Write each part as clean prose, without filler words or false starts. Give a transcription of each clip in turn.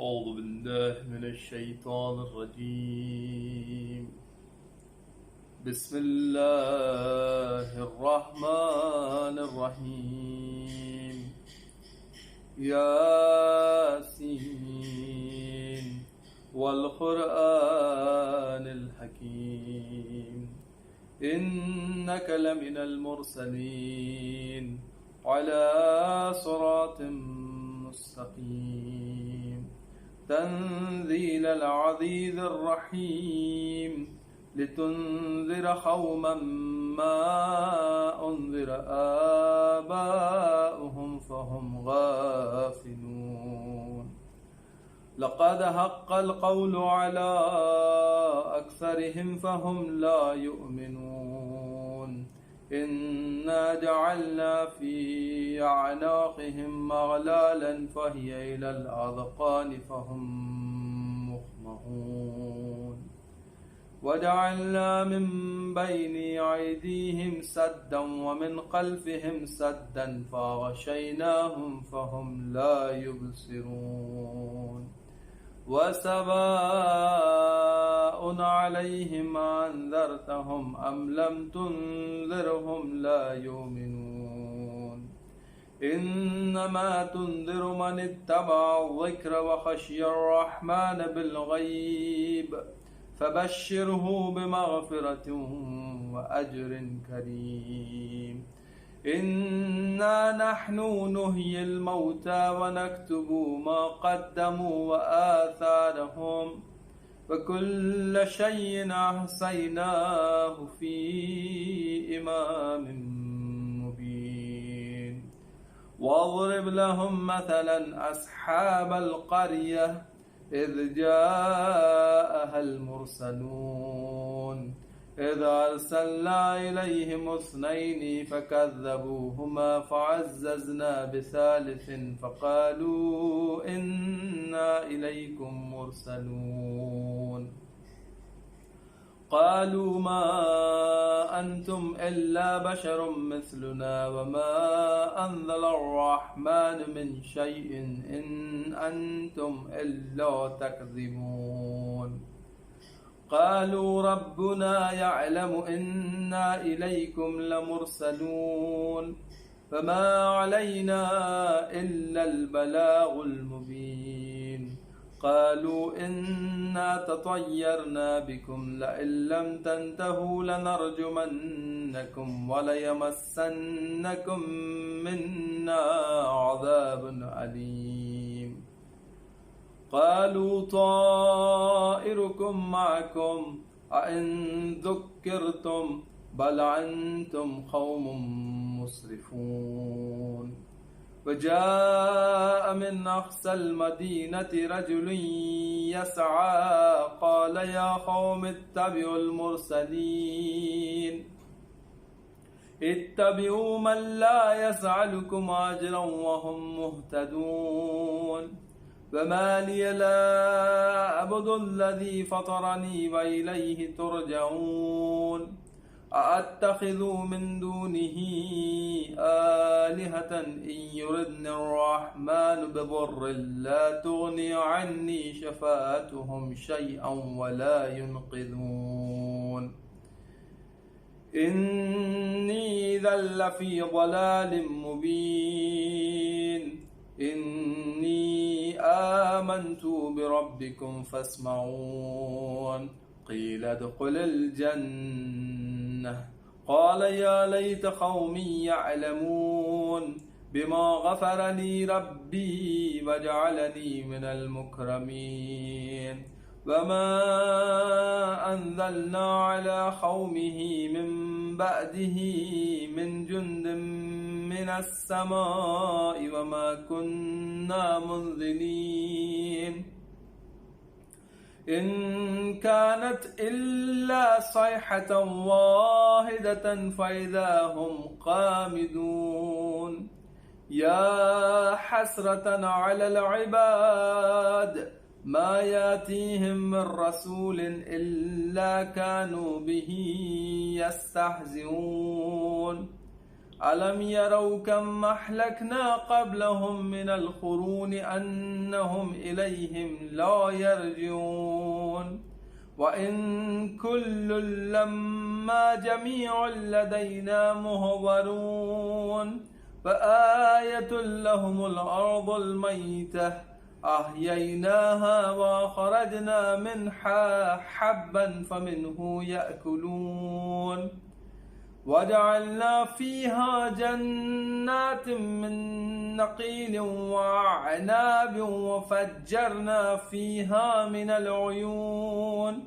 أعوذ بالله من الشيطان الرجيم. بسم الله الرحمن الرحيم. ياسين والقرآن الحكيم إنك لمن المرسلين على صراط مستقيم تنزيل العزيز الرحيم لتنذر قوما ما أنذر آباؤهم فهم غافلون. لقد حق القول على أكثرهم فهم لا يؤمنون. إنا جعلنا في أعناقهم أغلالا فهي إلى الأذقان فهم مقمحون. وجعلنا من بين أيديهم سدا ومن خلفهم سدا فغشيناهم فهم لا يبصرون. وسواء عليهم أنذرتهم أم لم تنذرهم لا يؤمنون. إنما تنذر من اتبع الذكر وخشي الرحمن بالغيب فبشره بمغفرة وأجر كريم. إنا نحن نحيي الموتى ونكتب ما قدموا وآثارهم وكل شيء أحصيناه في إمام مبين. واضرب لهم مثلا أصحاب القرية إذ جاءها المرسلون إذ أرسلنا إليهم اثنين فكذبوهما فعززنا بثالث فقالوا إنا إليكم مرسلون. قالوا ما أنتم إلا بشر مثلنا وما أنزل الرحمن من شيء إن أنتم إلا تكذبون. قالوا ربنا يعلم إنا إليكم لمرسلون فما علينا إلا البلاغ المبين. قالوا إنا تطيرنا بكم لئن لم تنتهوا لنرجمنكم وليمسنكم منا عذاب أليم. قالوا طائركم معكم أئن ذكرتم بل أنتم قوم مسرفون. وجاء من أقصى المدينة رجل يسعى قال يا قوم اتبعوا المرسلين اتبعوا من لا يسألكم أجرا وهم مهتدون. وما لي لا أعبد الذي فطرني وإليه ترجعون. أأتخذ من دونه آلهة إن يردني الرحمن بضر لا تغني عني شفاعتهم شيئا ولا ينقذون. إني إذا لفي ضلال مبين. إني آمنت بربكم فاسمعون. قيل ادخل الجنة قال يا ليت قومي يعلمون بما غفر لي ربي وجعلني من المكرمين. وما أنزلنا على قومه من بعده من جند من السماء وما كنا منزلين. إن كانت إلا صيحة واحدة فإذا هم قامدون. يا حسرة على العباد ما ياتيهم من رسول إلا كانوا به يستهزئون. ألم يروا كم أهلكنا قبلهم من القرون أنهم إليهم لا يرجعون وإن كل لما جميع لدينا محضرون فآية لهم الأرض الميتة أحييناها وأخرجنا منها حبا فمنه يأكلون وجعلنا فيها جنات من نخيل وأعناب وفجرنا فيها من العيون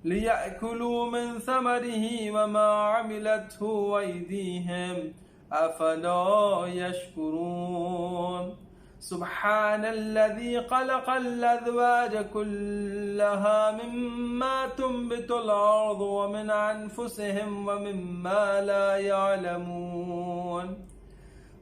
ليأكلوا من ثمره وما عملته أيديهم أفلا يشكرون سبحان الذي خلق الأزواج كلها مما تنبت الأرض ومن أنفسهم ومما لا يعلمون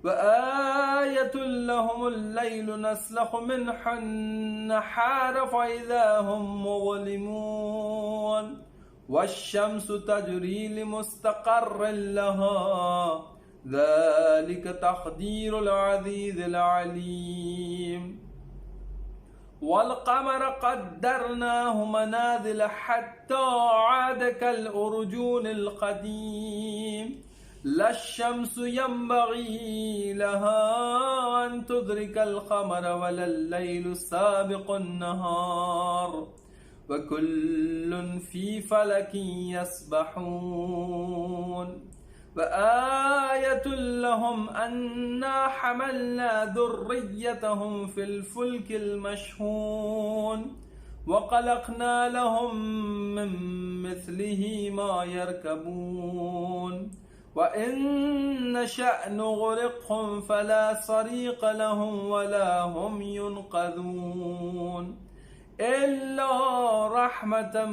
وآية لهم الليل نسلخ منه النهار فإذا هم مظلمون والشمس تجري لمستقر لها ذلك تقدير العزيز العليم والقمر قدرناه منازل حتى عاد كالأرجون القديم لا الشمس ينبغي لها أن تدرك القمر ولا الليل سابق النهار وكل في فلك يسبحون وآية لهم أنا حملنا ذريتهم في الفلك المشحون وخلقنا لهم من مثله ما يركبون وإن نشأ نغرقهم فلا صريخ لهم ولا هم ينقذون إلا رحمة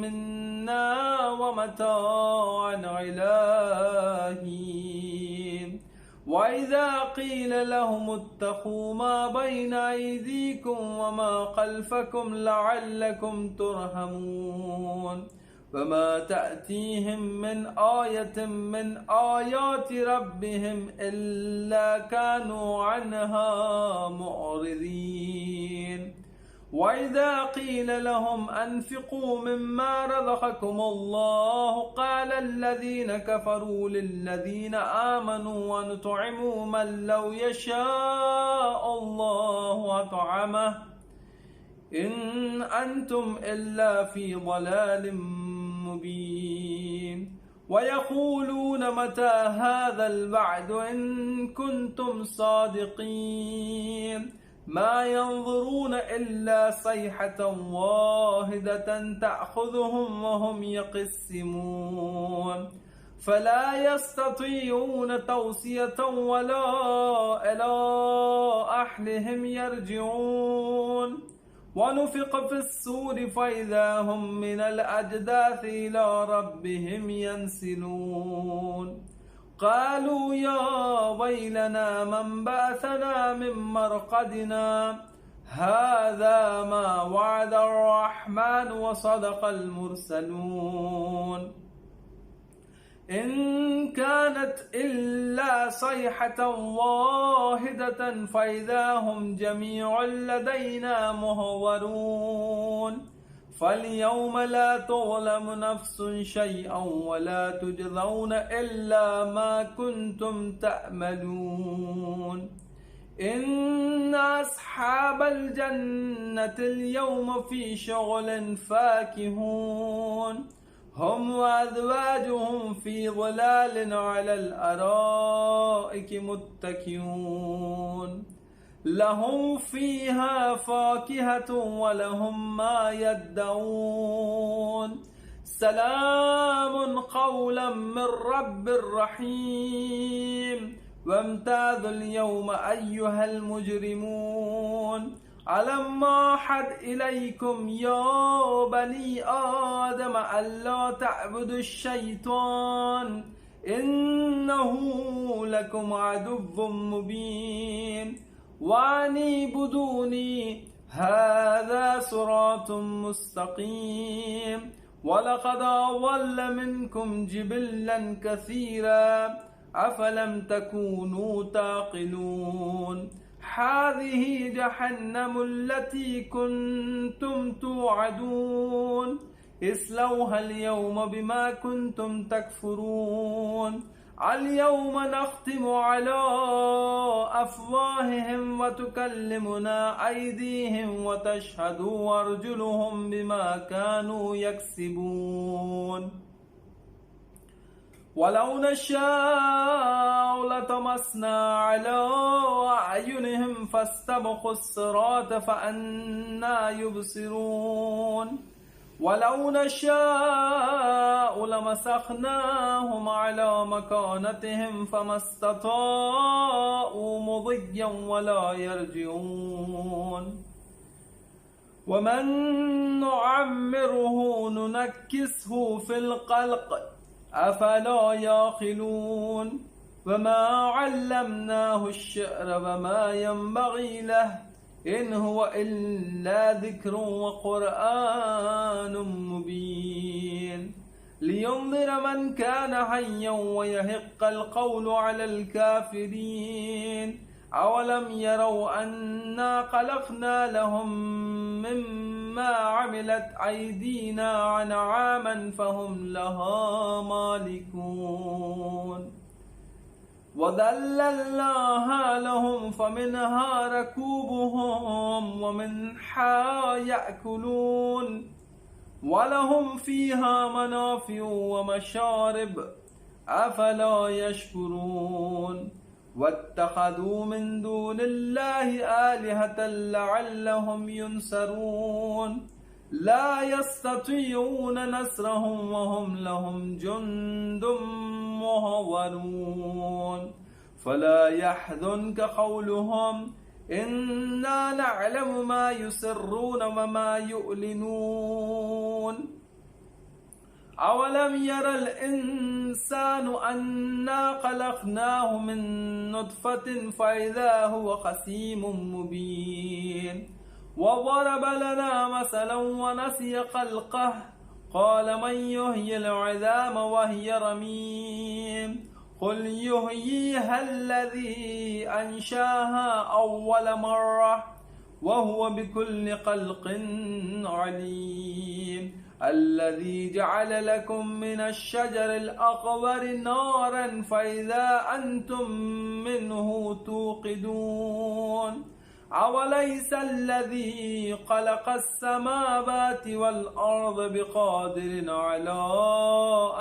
منا ومتاعا إلى حين وإذا قيل لهم اتقوا ما بين أيديكم وما خلفكم لعلكم ترحمون وما تأتيهم من آية من آيات ربهم إلا كانوا عنها معرضين وإذا قيل لهم أنفقوا مما رزقكم الله قال الذين كفروا للذين آمنوا ونطعموا من لو يشاء الله أطعمه إن أنتم إلا في ضلال مبين ويقولون متى هذا الوعد إن كنتم صادقين ما ينظرون إلا صيحة واحدة تأخذهم وهم يقسمون فلا يستطيعون توصية ولا إلى أهلهم يرجعون ونفق في الصور فإذا هم من الأجداث إلى ربهم ينسلون قالوا يا ويلنا من بعثنا من مرقدنا هذا ما وعد الرحمن وصدق المرسلون إن كانت إلا صيحة واحدة فإذا هم جميع لدينا محضرون فاليوم لا تظلم نفس شيئا ولا تجزون إلا ما كنتم تعملون إن أصحاب الجنة اليوم في شغل فاكهون هم وأزواجهم في ظلال على الأرائك متكئون لهم فيها فاكهة ولهم ما يدعون سلام قولا من رب رحيم وامتازوا اليوم أيها المجرمون ألم أعهد إليكم يا بني آدم ألا تعبدوا الشيطان إنه لكم عدو مبين وأن اعبدوني هذا صراط مستقيم ولقد أضل منكم جبلا كثيرا أفلم تكونوا تعقلون هذه جهنم التي كنتم توعدون اصلوها اليوم بما كنتم تكفرون اليوم نختم على أفواههم وتكلمنا أيديهم وتشهد أرجلهم بما كانوا يكسبون ولو نشاء لطمسنا على أعينهم فاستبقوا الصراط فأنى يبصرون ولو نشاء لمسخناهم على مكانتهم فما استطاعوا مضيا ولا يرجعون ومن نعمره ننكسه في الخلق أفلا يعقلون وما علمناه الشعر وما ينبغي له إن هو إلا ذكر وقرآن مبين لينذر من كان حيا ويحق القول على الكافرين أولم يروا أنا خلقنا لهم مما عملت أيدينا أنعاما فهم لها مالكون وذللناها لهم فمنها ركوبهم ومنها يأكلون ولهم فيها منافع ومشارب أفلا يشكرون واتخذوا من دون الله آلهة لعلهم ينصرون لا يستطيعون نصرهم وهم لهم جند مهورون فلا يحزنك قولهم إنا نعلم ما يسرون وما يعلنون أولم ير الإنسان أنا خلقناه من نطفة فإذا هو خصيم مبين وضرب لنا مثلا ونسي خلقه قال من يحيي العظام وهي رميم قل يحييها الذي أنشاها أول مرة وهو بكل خلق عليم الذي جعل لكم من الشجر الأخضر نارا فإذا أنتم منه توقدون أوليس الذي خلق السماوات والأرض بقادر على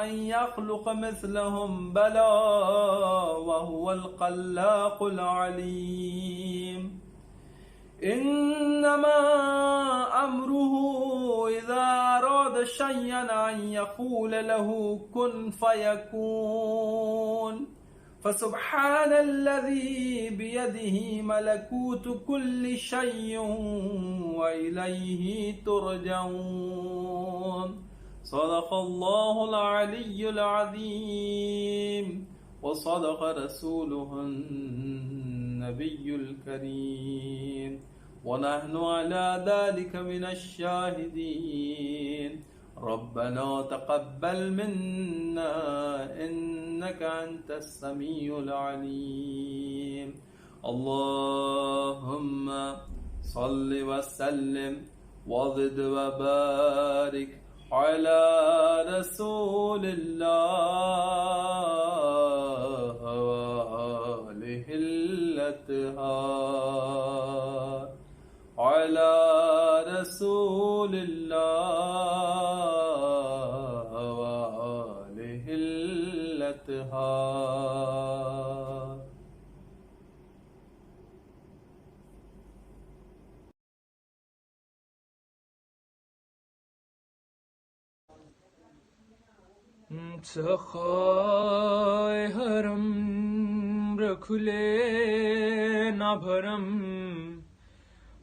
أن يخلق مثلهم بلى وهو الخلاق العليم إنما أمره إذا أراد شيئا أن يقول له كن فيكون فسبحان الذي بيده ملكوت كل شيء وإليه ترجعون صدق الله العلي العظيم وصدق رسوله النبي الكريم ونحن على ذلك من الشاهدين ربنا تقبل منا إنك أنت السميع العليم اللهم صل وسلم وزد وبارك على رسول الله وآله الأطهار على رسول الله وآله الأطهار سخائے حرم رکھ لے نہ بھرم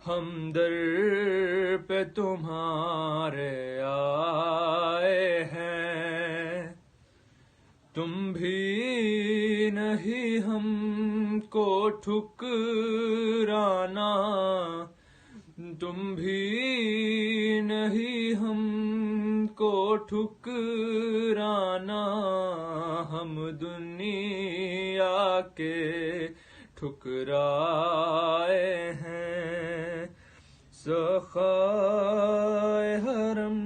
ہم در پہ تمہارے آئے ہیں تم بھی نہیں ہم کو ٹھکرانا تم بھی نہیں ہم کو ٹھکرانا، ہم دنیا کے ٹھکرائے ہیں، سخائے حرم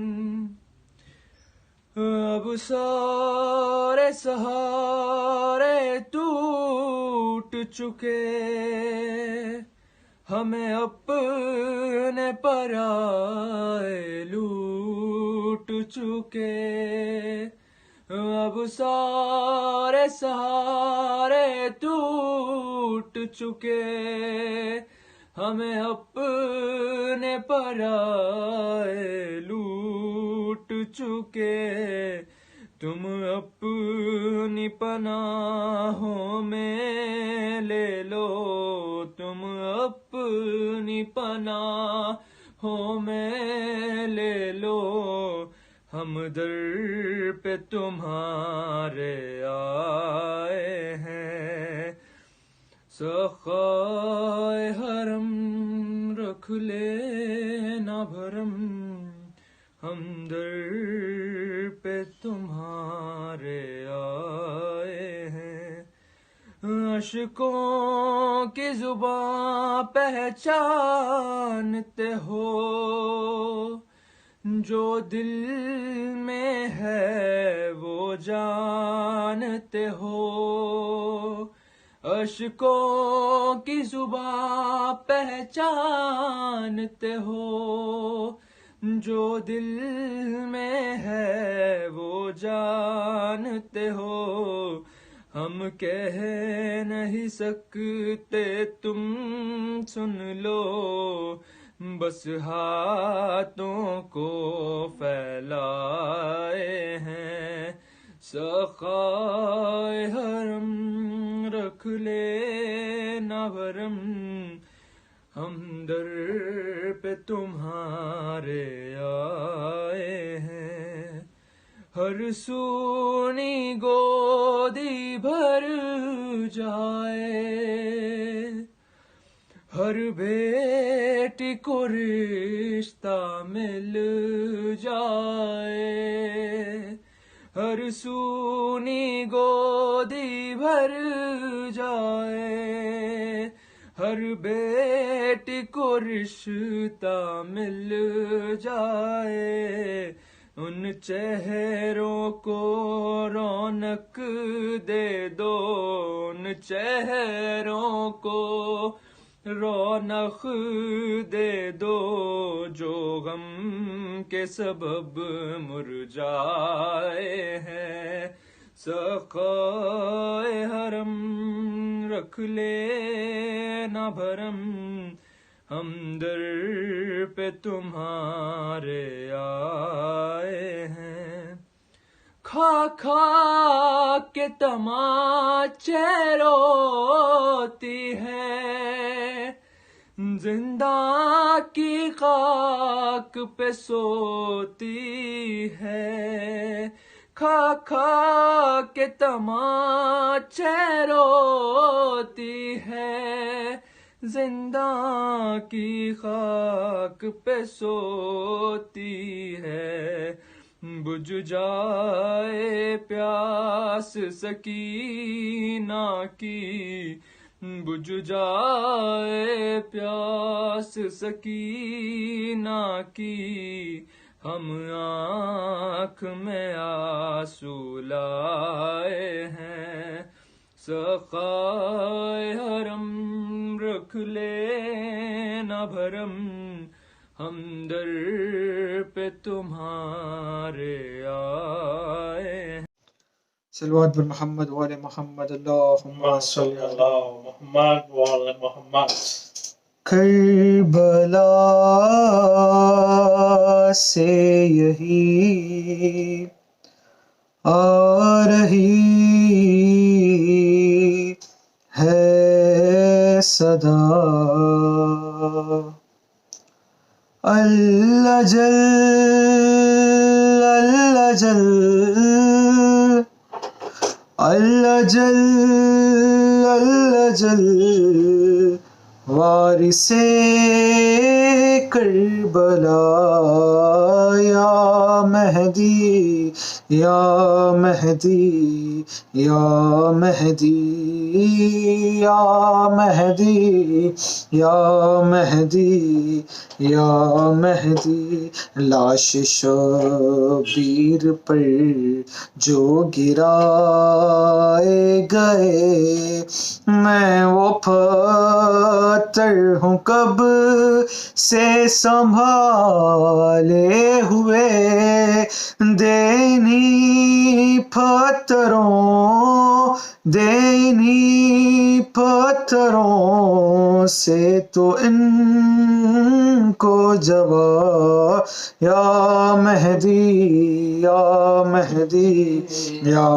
اب سارے سہارے ٹوٹ چکے، ہمیں اپنے پرائے لوٹ چکے، اب سارے سہارے ٹوٹ چکے، ہمیں اپنے پرائے لوٹ چکے، تم اپنی پناہوں میں لے لو، تم اپنی پناہوں میں لے لو، ہم در پہ تمہارے آئے ہیں، سخائے حرم رکھ لینا بھرم، ہم در پہ تمہارے آئے ہیں، اشکوں کی زباں پہچانتے ہو، جو دل میں ہے وہ جانتے ہو، اشکوں کی زباں پہچانتے ہو، جو دل میں ہے وہ جانتے ہو، ہم کہہ نہیں سکتے تم سن لو، بس ہاتھوں کو پھیلائے ہیں، سخائے حرم رکھ لینا بھرم، ہم در پہ تمہارے آئے ہیں، ہر سونی گودی بھر جائے، ہر بیٹی کو رشتہ مل جائے، ہر سونی گودی بھر جائے، ہر بیٹی کو رشتہ مل جائے، ان چہروں کو رونق دے دو، ان چہروں کو رونق دے دو، جو غم کے سبب مرجھائے ہیں، سخائے حرم رکھ لینا بھرم، ہم در پہ تمہارے آئے ہیں، کھا کھا کے تماچے روتی ہے، زندہ کی خاک پہ سوتی ہے، کھا کھا کے تماچے روتی ہے، زندہ کی خاک پہ سوتی ہے، بجھ جائے پیاس سکینہ کی، بجھ جائے پیاس سکینہ کی، ہم آنکھ میں آنسو لائے ہیں، سخائے حرم رکھ لینا بھرم، ہم در پہ تمہارے آئے ہیں، صلوات بر محمد وآل محمد، اللہم صلی علی محمد وعلی محمد۔ کربلا سے یہی آ رہی ہے صدا، اللہ جل اللہ جل اللہ جل اللہ جل وارث کربلا یا مہدی یا مہدی یا مہدی یا مہدی یا مہدی یا مہدی لاش شبیر پر جو گرائے گئے میں وہ پتھر ہوں کب سے سنبھالے ہوئے دینی پتھروں سے تو ان کو جواب یا مہدی یا مہدی یا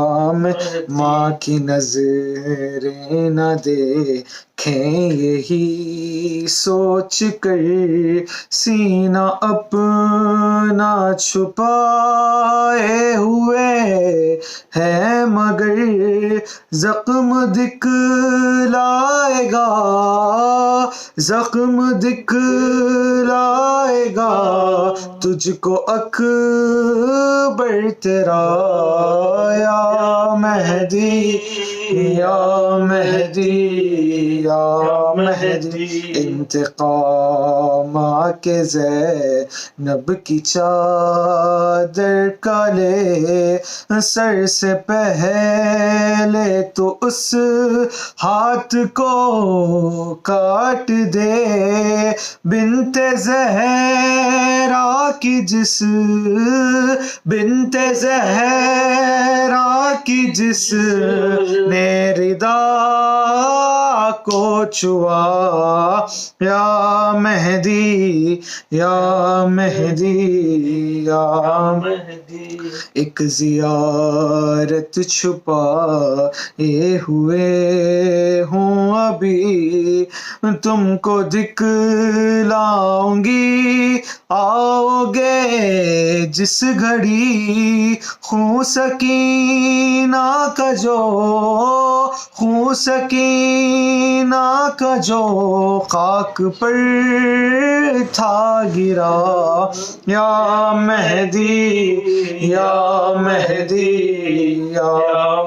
ماں کی نظریں نہ دیکھیں یہی سوچ کر سینہ اپنا چھپائے ہوئے ہے مگر زخم دکھلائے گا تجھ کو اکبر تیرا یا مہدی یا مہدی یا مہدی انتقام کے زینب کی چادر کا لے سر سے پہلے تو اس ہاتھ کو کاٹ دے بنت زہرا کی جس نے ردا کو چھوا یا مہدی یا مہدی یا مہدی ایک زیارت چھپائے ہوئے ہوں ابھی تم کو دکھلاؤں گی آؤ گے جس گھڑی خون سکینہ کا جو خاک پر تھا گرا یا مہدی یا مہدی یا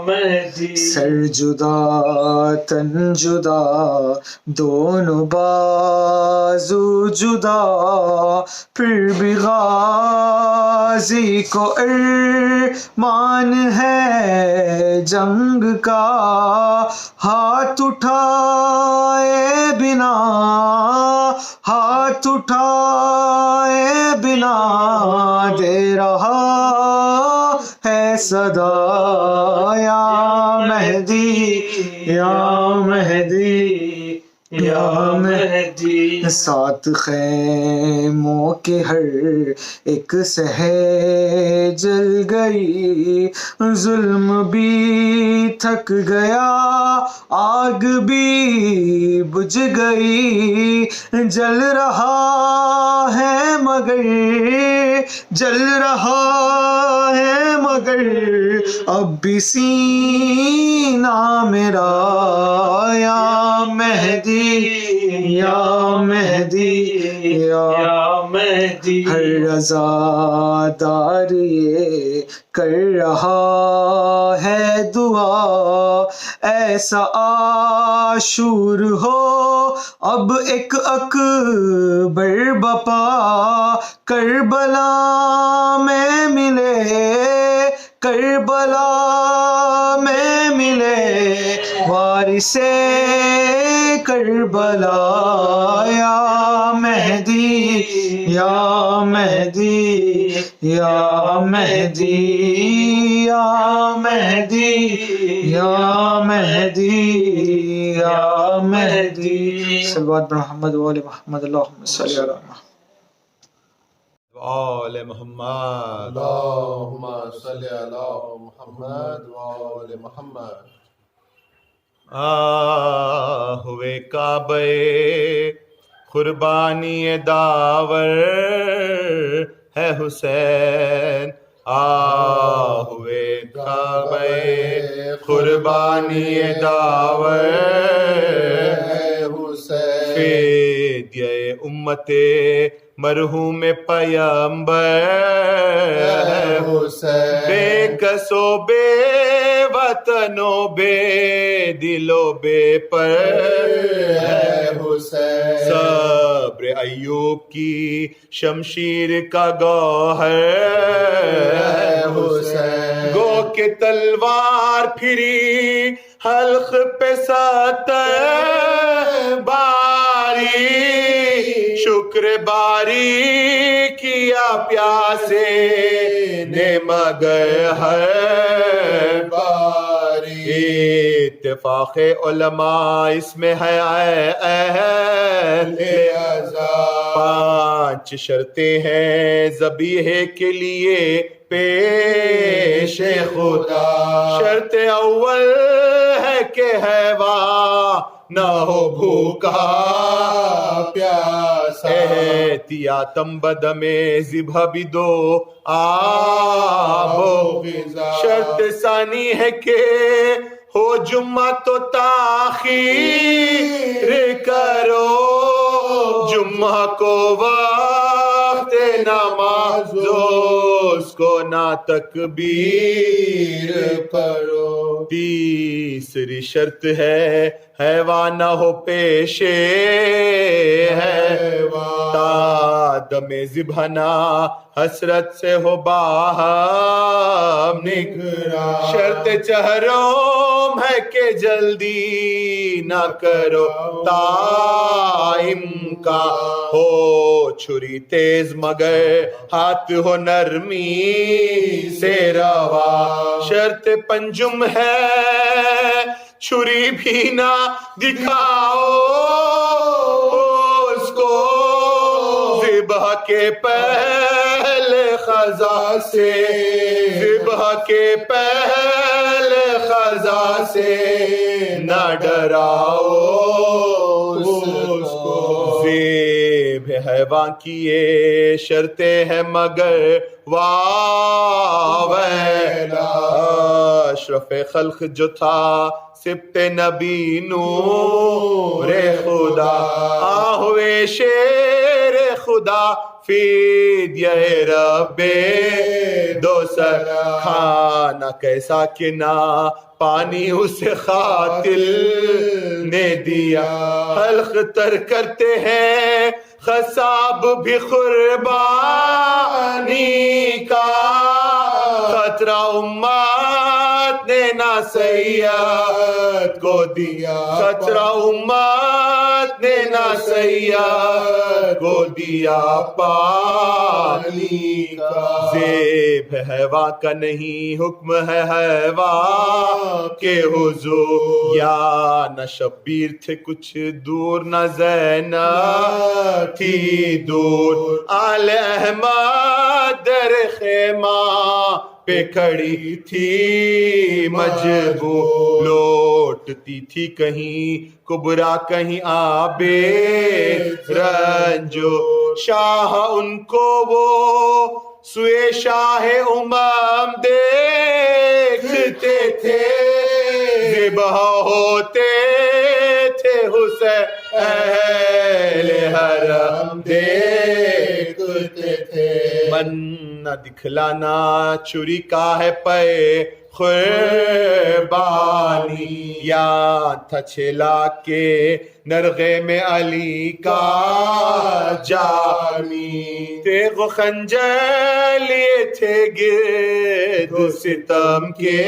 مہدی سر جدا تن جدا دونوں بازو جدا پھر بھی غازی کو ارمان ہے جنگ کا ہاتھ اٹھائے بنا دے رہا ہے صدا یا مہدی یا مہدی یا مہدی سات خیموں کے ہر ایک سہے جل گئی ظلم بھی تھک گیا آگ بھی بجھ گئی جل رہا ہے مگر اب بھی سینہ میرا یا مہدی یا مہدی یا مہدی ہر عزادار یہ کر رہا ہے دعا ایسا عاشور ہو اب ایک اکبر بپا کربلا میں ملے وارث کربلا یا مہدی یا مہدی یا مہدی یا مہدی یا مہدی یا مہدی صلوات محمد وآل محمد اللہم صلی علی محمد آل محمد اللہم صلی علی محمد وآل محمد ہوئے کعبہ قربانی داور ہے حسین ہوئے کعبہ قربانی داور ہے حسین فدیہ امت مرحوم پیمبر حسین بے کسو بے وطن و بے دل و بے پر حسین صبر ایوب کی شمشیر کا گوہر حسین گو کہ تلوار پھری حلق پہ ستر باری شکر باری کیا پیاسے نے مگر ہر باری اتفاق علماء اس میں ہے اہل عذاب 5 شرطیں ہیں ذبیحے کے لیے پیش خدا شرط اول ہے کہ حیوان نہ ہو بھوکا پیاسا احتیاطاً بدم ذبح بھی دو آب و غذا شرط ثانی ہے کہ ہو جمعہ تو تاخیر کرو جمعہ کو وقت نماز اس کو نہ تکبیر کرو تیسری شرط ہے حیوان نہ ہو پیشے ہے تا دم ذبح نہ حسرت سے ہو باہم نگراں شرط چہرم ہے کہ جلدی نہ کرو تائم کا ہو چھری تیز مگر ہاتھ ہو نرمی سے روا شرط پنجم ہے چھری بھی نہ دکھاؤ اس کو ذبح کے پہلے خزا سے ذبح کے پہلے خزا سے نہ ڈراؤ اس کو ذبح حیوان کی یہ شرطیں ہیں مگر واویلا اشرف خلق جو تھا سبت نبی نور خدا آہوے شیر خدا فدیہ رب دو سر کھانا کیسا کہ نہ پانی اسے قاتل نے دیا حلق تر کرتے ہیں خصاب بھی قربانی کا خطرہ امت نے نہ سید کو دیا خطرہ امت نے نہ سید کو دیا پانی کا ذبح حیوان کا نہیں حکم ہے حیوان کے حضور یا نہ شبیر تھے کچھ دور نہ زینب تھی دور آل احمد در خیمہ پہ کھڑی تھی مجبور لوٹتی تھی کہیں کبرا کہیں آبے رنجو شاہ ان کو وہ سوئے شاہ امم دیکھتے تھے ذبح ہوتے تھے حسین اہل حرم دیکھتے تھے من نہ دکھلانا چھری کا ہے پے قربانی یا تھا چھلا کے نرغے میں علی کا جانی تیغ و خنجر لیے تھے گرد ستم کے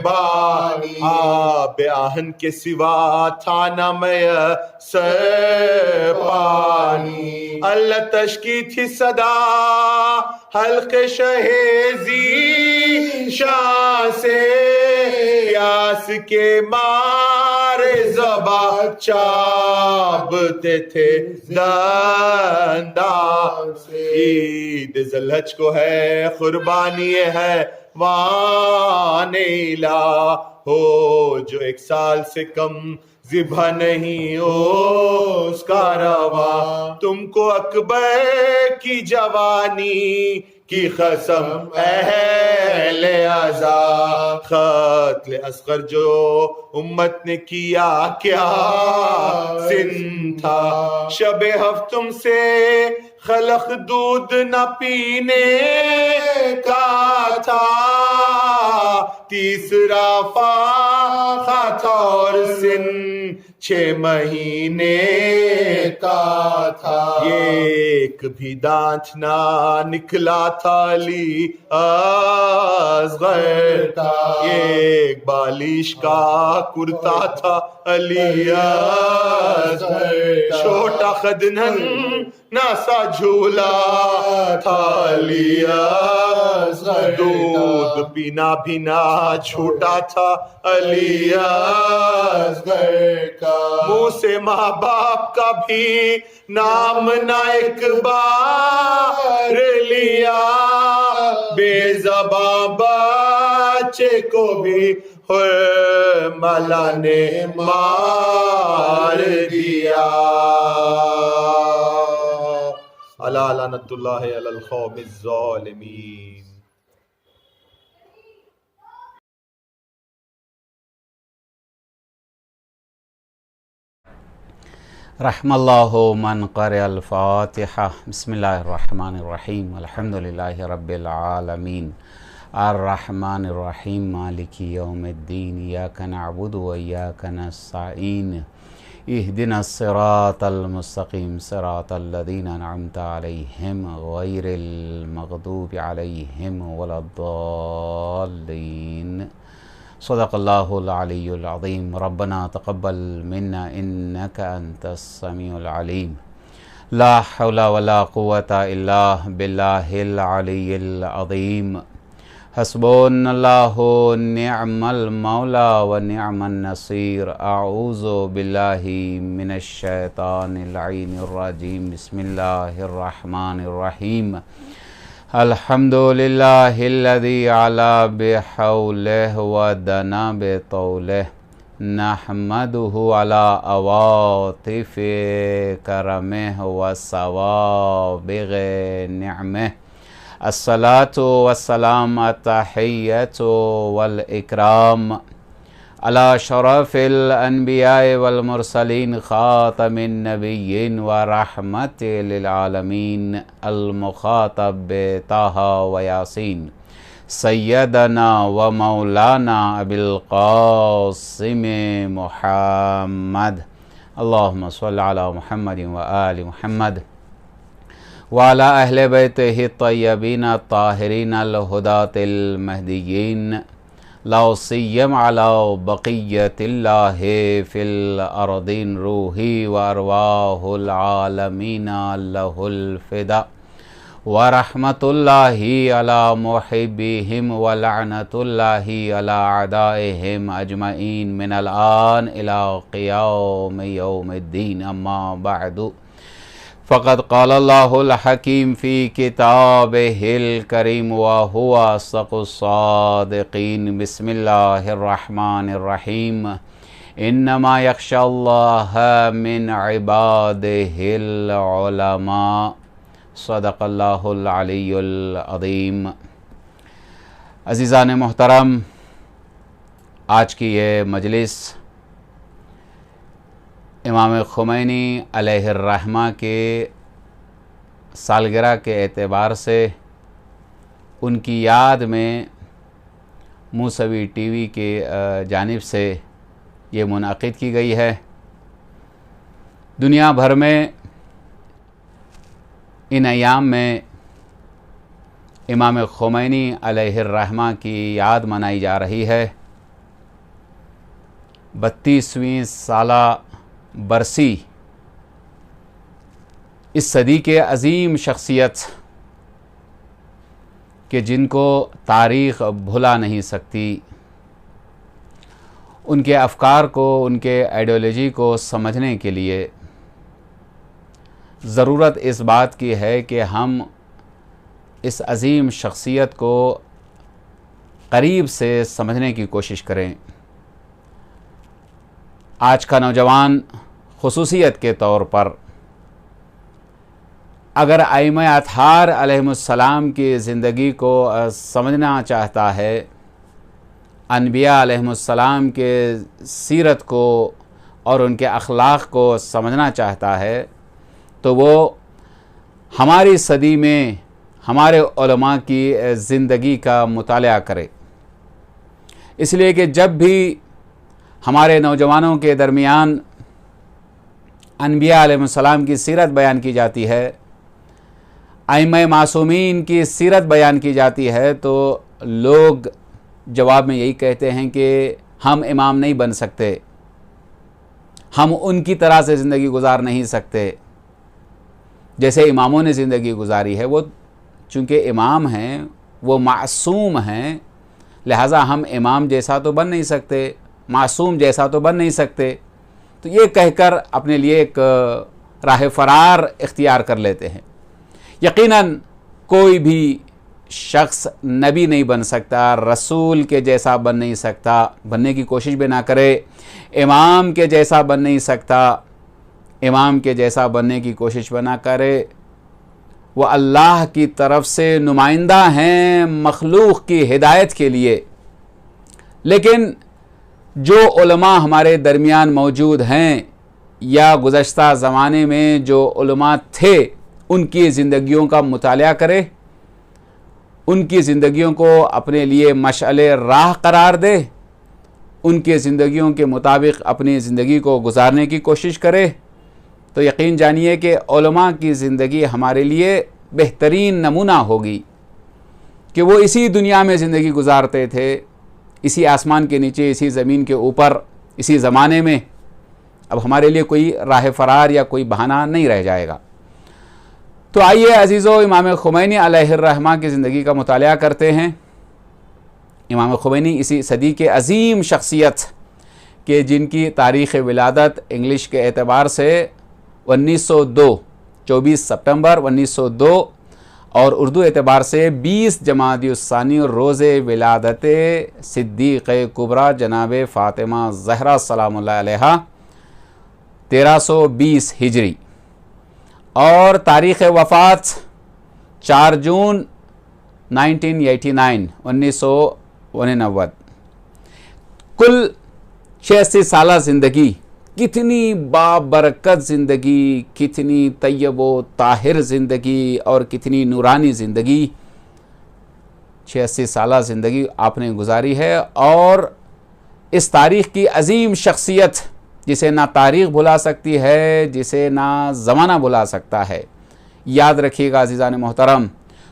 بانی آب آہن کے سوا تھا نہ میسر پانی اللہ تشکی تھی صدا حلق شہیزی شاہ سے پیاس کے مارے زبان چابتے تھے دندان سے عید ذوالحج کو ہے قربانی ہے وان الہ ہو جو 1 سال سے کم ذبح نہیں اس کا روا تم کو اکبر کی جوانی کی قسم اہل عزا، قتل اصغر جو امت نے کیا کیا سن تھا، شب ہفتم سے خلق دودھ نہ پینے کا تھا، تیسرا فاقہ تھا اور سن 6 مہینے کا تھا، ایک بھی دانت نہ نکلا تھا علی اصغر کا، ایک بالش کا کرتا تھا علی اصغر کا، چھوٹا خدنن ناسا جھولا تھا علی اصغر، دودھ پینا بھی نہ چھوٹا تھا علی اصغر کا، منہ سے ماں باپ کا بھی نام نہ ایک بار لیا، بے زباں بچے کو بھی حرملہ نے مار دیا۔ الا لعنت اللہ علی القوم الظالمین۔ رحم اللہ من قرأ الفاتحہ۔ بسم اللہ الرحمن الرحیم، الحمدللہ رب العالمین، الرحمن الرحیم، مالک یوم الدین، ایاک نعبد و ایاک نستعین، اہدنا الصراط المستقیم، صراط الذین انعمت علیہم غیر المغضوب علیہم ولا الضالین۔ صدق اللہ العلی العظیم۔ ربنا تقبل منا انک انت السمیع العلیم۔ لا حول ولا قوة الا باللہ العلی العظیم۔ حسبنا اللہ نعم المولا و نعم النصیر۔ اعوذ باللہ من الشیطان اللعین الرجیم۔ بسم اللہ الرحمن الرحیم۔ الحمد للہ الذی علا بحولہ ودنا بطولہ، نحمدہ علی عواطف کرمہ وسوابغ نعمہ، الصلاة والسلام التحیۃ والاکرام علی شرف الانبیاء والمرسلین، خاتم النبیین ورحمت للعالمین، المخاطب طہ و یاسین، سیدنا و مولانا ابی القاسم محمد، اللہم صل علی محمد و آل محمد وعلی اہل بیتہ الطیبین الطاہرین الہداۃ المہدیین، لا سیم علی بقیت اللہ فی الارضین، روحی و ارواح العالمین لہ الفداء، ورحمت اللہ علی محبیہم ولعنت اللہ علی اعدائہم اجمعین من الآن الی قیام یوم الدین، اما بعد، فقد قال اللہ الحکیم فی کتابہ الکریم وہو اصدق الصادقین۔ بسم اللہ الرحمن الرحیم۔ انما یخشی اللہ من عبادہ العلماء، صدق اللہ العلی العظیم۔ عزیزان محترم، آج کی یہ مجلس امام خمینی علیہ الرحمہ کے سالگرہ کے اعتبار سے ان کی یاد میں موسوی ٹی وی کی جانب سے یہ منعقد کی گئی ہے۔ دنیا بھر میں ان ایام میں امام خمینی علیہ الرحمہ کی یاد منائی جا رہی ہے۔ 32ویں سالہ برسی اس صدی کے عظیم شخصیت کہ جن کو تاریخ بھلا نہیں سکتی، ان کے افکار کو، ان کے آئیڈیالوجی کو سمجھنے کے لیے ضرورت اس بات کی ہے کہ ہم اس عظیم شخصیت کو قریب سے سمجھنے کی کوشش کریں۔ آج کا نوجوان خصوصیت کے طور پر اگر ائمہ اطہار علیہم السلام کی زندگی کو سمجھنا چاہتا ہے، انبیاء علیہم السلام کے سیرت کو اور ان کے اخلاق کو سمجھنا چاہتا ہے، تو وہ ہماری صدی میں ہمارے علماء کی زندگی کا مطالعہ کرے۔ اس لیے کہ جب بھی ہمارے نوجوانوں کے درمیان انبیاء علیہ السلام کی سیرت بیان کی جاتی ہے، ائمہ معصومین کی سیرت بیان کی جاتی ہے، تو لوگ جواب میں یہی کہتے ہیں کہ ہم امام نہیں بن سکتے، ہم ان کی طرح سے زندگی گزار نہیں سکتے جیسے اماموں نے زندگی گزاری ہے۔ وہ چونکہ امام ہیں، وہ معصوم ہیں، لہٰذا ہم امام جیسا تو بن نہیں سکتے، معصوم جیسا تو بن نہیں سکتے، تو یہ کہہ کر اپنے لیے ایک راہ فرار اختیار کر لیتے ہیں۔ یقیناً کوئی بھی شخص نبی نہیں بن سکتا، رسول کے جیسا بن نہیں سکتا، بننے کی کوشش بھی نہ کرے، امام کے جیسا بن نہیں سکتا، امام کے جیسا بننے کی کوشش بھی نہ کرے۔ وہ اللہ کی طرف سے نمائندہ ہیں مخلوق کی ہدایت کے لیے، لیکن جو علماء ہمارے درمیان موجود ہیں یا گزشتہ زمانے میں جو علماء تھے، ان کی زندگیوں کا مطالعہ کرے، ان کی زندگیوں کو اپنے لیے مشعل راہ قرار دے، ان کی زندگیوں کے مطابق اپنی زندگی کو گزارنے کی کوشش کرے، تو یقین جانیے کہ علماء کی زندگی ہمارے لیے بہترین نمونہ ہوگی کہ وہ اسی دنیا میں زندگی گزارتے تھے، اسی آسمان کے نیچے، اسی زمین کے اوپر، اسی زمانے میں۔ اب ہمارے لیے کوئی راہ فرار یا کوئی بہانہ نہیں رہ جائے گا۔ تو آئیے عزیزو، امام خمینی علیہ الرحمہ کی زندگی کا مطالعہ کرتے ہیں۔ امام خمینی اسی صدی کے عظیم شخصیت کہ جن کی تاریخ ولادت انگلش کے اعتبار سے 1902 24 سپٹمبر 1902 اور اردو اعتبار سے 20 جمادی الثانی روز ولادت صدیق کبریٰ جناب فاطمہ زہرا سلام اللہ علیہا 1320 ہجری، اور تاریخ وفات 4 جون 1989 1989۔ کل 86 سالہ زندگی، کتنی بابرکت زندگی، کتنی طیب و طاہر زندگی اور کتنی نورانی زندگی، 86 سالہ زندگی آپ نے گزاری ہے۔ اور اس تاریخ کی عظیم شخصیت جسے نہ تاریخ بھلا سکتی ہے، جسے نہ زمانہ بھلا سکتا ہے۔ یاد رکھیے گا عزیزان محترم،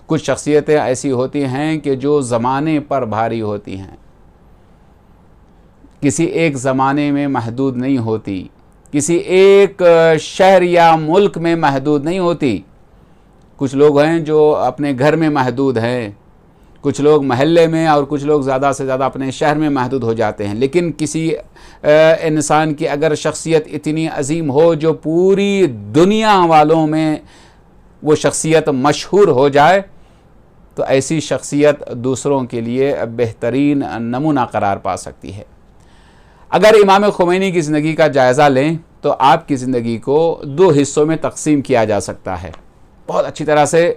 کچھ شخصیتیں ایسی ہوتی ہیں کہ جو زمانے پر بھاری ہوتی ہیں، کسی ایک زمانے میں محدود نہیں ہوتی، کسی ایک شہر یا ملک میں محدود نہیں ہوتی۔ کچھ لوگ ہیں جو اپنے گھر میں محدود ہیں، کچھ لوگ محلے میں، اور کچھ لوگ زیادہ سے زیادہ اپنے شہر میں محدود ہو جاتے ہیں۔ لیکن کسی انسان کی اگر شخصیت اتنی عظیم ہو جو پوری دنیا والوں میں وہ شخصیت مشہور ہو جائے، تو ایسی شخصیت دوسروں کے لیے بہترین نمونہ قرار پا سکتی ہے۔ اگر امام خمینی کی زندگی کا جائزہ لیں تو آپ کی زندگی کو 2 حصوں میں تقسیم کیا جا سکتا ہے بہت اچھی طرح سے۔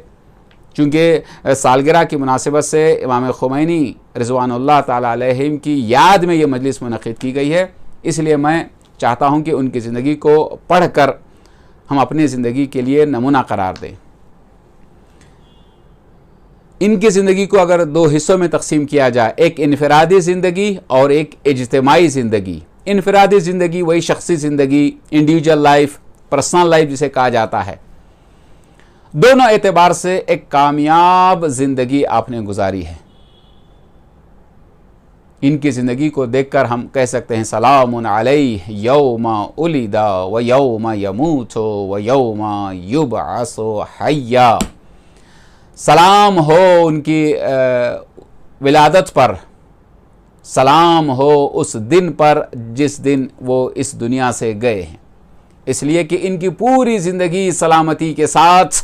چونکہ سالگرہ کی مناسبت سے امام خمینی رضوان اللہ تعالیٰ علیہم کی یاد میں یہ مجلس منعقد کی گئی ہے، اس لیے میں چاہتا ہوں کہ ان کی زندگی کو پڑھ کر ہم اپنی زندگی کے لیے نمونہ قرار دیں۔ ان کی زندگی کو اگر 2 حصوں میں تقسیم کیا جائے، ایک انفرادی زندگی اور ایک اجتماعی زندگی۔ انفرادی زندگی وہی شخصی زندگی، انڈیویجول لائف، پرسنل لائف جسے کہا جاتا ہے۔ دونوں اعتبار سے ایک کامیاب زندگی آپ نے گزاری ہے۔ ان کی زندگی کو دیکھ کر ہم کہہ سکتے ہیں سلام علیہ یوم ولد و یوم یموت و یوم یبعث حیا۔ سلام ہو ان کی ولادت پر، سلام ہو اس دن پر جس دن وہ اس دنیا سے گئے ہیں، اس لیے کہ ان کی پوری زندگی سلامتی کے ساتھ،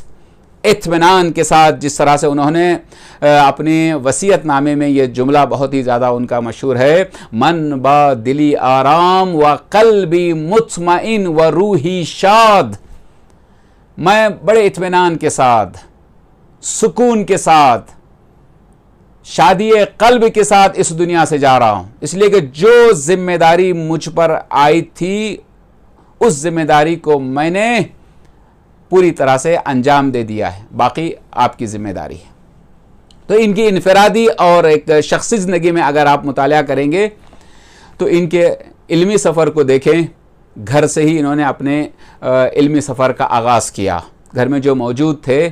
اطمینان کے ساتھ، جس طرح سے انہوں نے اپنے وصیت نامے میں یہ جملہ بہت ہی زیادہ ان کا مشہور ہے، من با دلی آرام و قلبی مطمئن و روحی شاد۔ میں بڑے اطمینان کے ساتھ، سکون کے ساتھ، شادی قلب کے ساتھ اس دنیا سے جا رہا ہوں، اس لیے کہ جو ذمہ داری مجھ پر آئی تھی اس ذمہ داری کو میں نے پوری طرح سے انجام دے دیا ہے، باقی آپ کی ذمہ داری ہے۔ تو ان کی انفرادی اور ایک شخصی زندگی میں اگر آپ مطالعہ کریں گے تو ان کے علمی سفر کو دیکھیں، گھر سے ہی انہوں نے اپنے علمی سفر کا آغاز کیا۔ گھر میں جو موجود تھے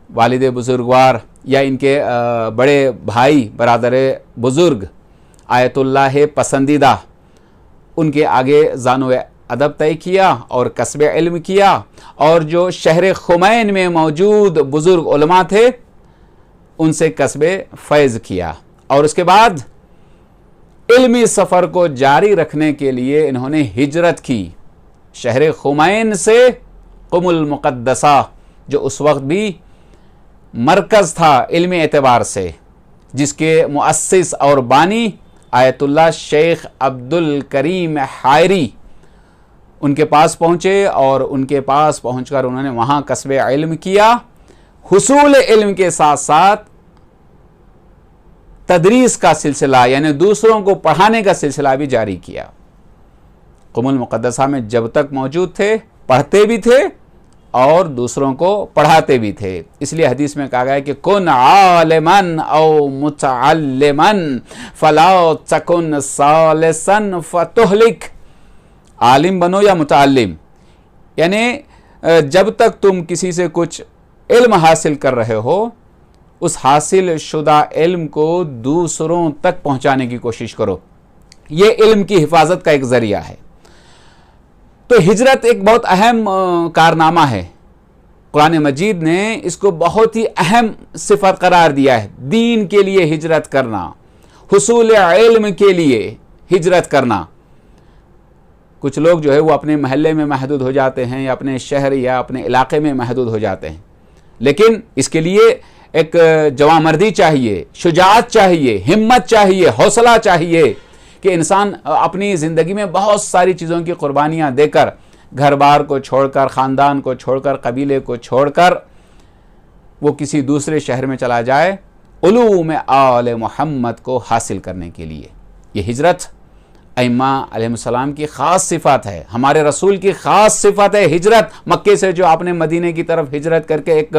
والد بزرگوار یا ان کے بڑے بھائی برادر بزرگ آیت اللہ پسندیدہ، ان کے آگے زانو ادب طے کیا اور کسب علم کیا، اور جو شہر خمین میں موجود بزرگ علماء تھے ان سے کسب فیض کیا، اور اس کے بعد علمی سفر کو جاری رکھنے کے لیے انہوں نے ہجرت کی شہر خمین سے قم المقدسہ، جو اس وقت بھی مرکز تھا علمی اعتبار سے، جس کے مؤسس اور بانی آیت اللہ شیخ عبد الکریم حائری ان کے پاس پہنچے، اور ان کے پاس پہنچ کر انہوں نے وہاں کسب علم کیا، حصول علم کے ساتھ ساتھ تدریس کا سلسلہ یعنی دوسروں کو پڑھانے کا سلسلہ بھی جاری کیا۔ قم المقدسہ میں جب تک موجود تھے پڑھتے بھی تھے اور دوسروں کو پڑھاتے بھی تھے، اس لیے حدیث میں کہا گیا ہے کہ کن عالما او متعلما فلا تکن ثالثا فتہلک، عالم بنو یا متعلم، یعنی جب تک تم کسی سے کچھ علم حاصل کر رہے ہو اس حاصل شدہ علم کو دوسروں تک پہنچانے کی کوشش کرو، یہ علم کی حفاظت کا ایک ذریعہ ہے۔ تو ہجرت ایک بہت اہم کارنامہ ہے، قرآن مجید نے اس کو بہت ہی اہم صفت قرار دیا ہے، دین کے لیے ہجرت کرنا، حصول علم کے لیے ہجرت کرنا۔ کچھ لوگ جو ہے وہ اپنے محلے میں محدود ہو جاتے ہیں یا اپنے شہر یا اپنے علاقے میں محدود ہو جاتے ہیں، لیکن اس کے لیے ایک جواں مردی چاہیے، شجاعت چاہیے، ہمت چاہیے، حوصلہ چاہیے کہ انسان اپنی زندگی میں بہت ساری چیزوں کی قربانیاں دے کر، گھر بار کو چھوڑ کر، خاندان کو چھوڑ کر، قبیلے کو چھوڑ کر وہ کسی دوسرے شہر میں چلا جائے علوم آل محمد کو حاصل کرنے کے لیے۔ یہ ہجرت ائمہ علیہ السلام کی خاص صفات ہے، ہمارے رسول کی خاص صفت ہے ہجرت۔ مکے سے جو آپ نے مدینے کی طرف ہجرت کر کے ایک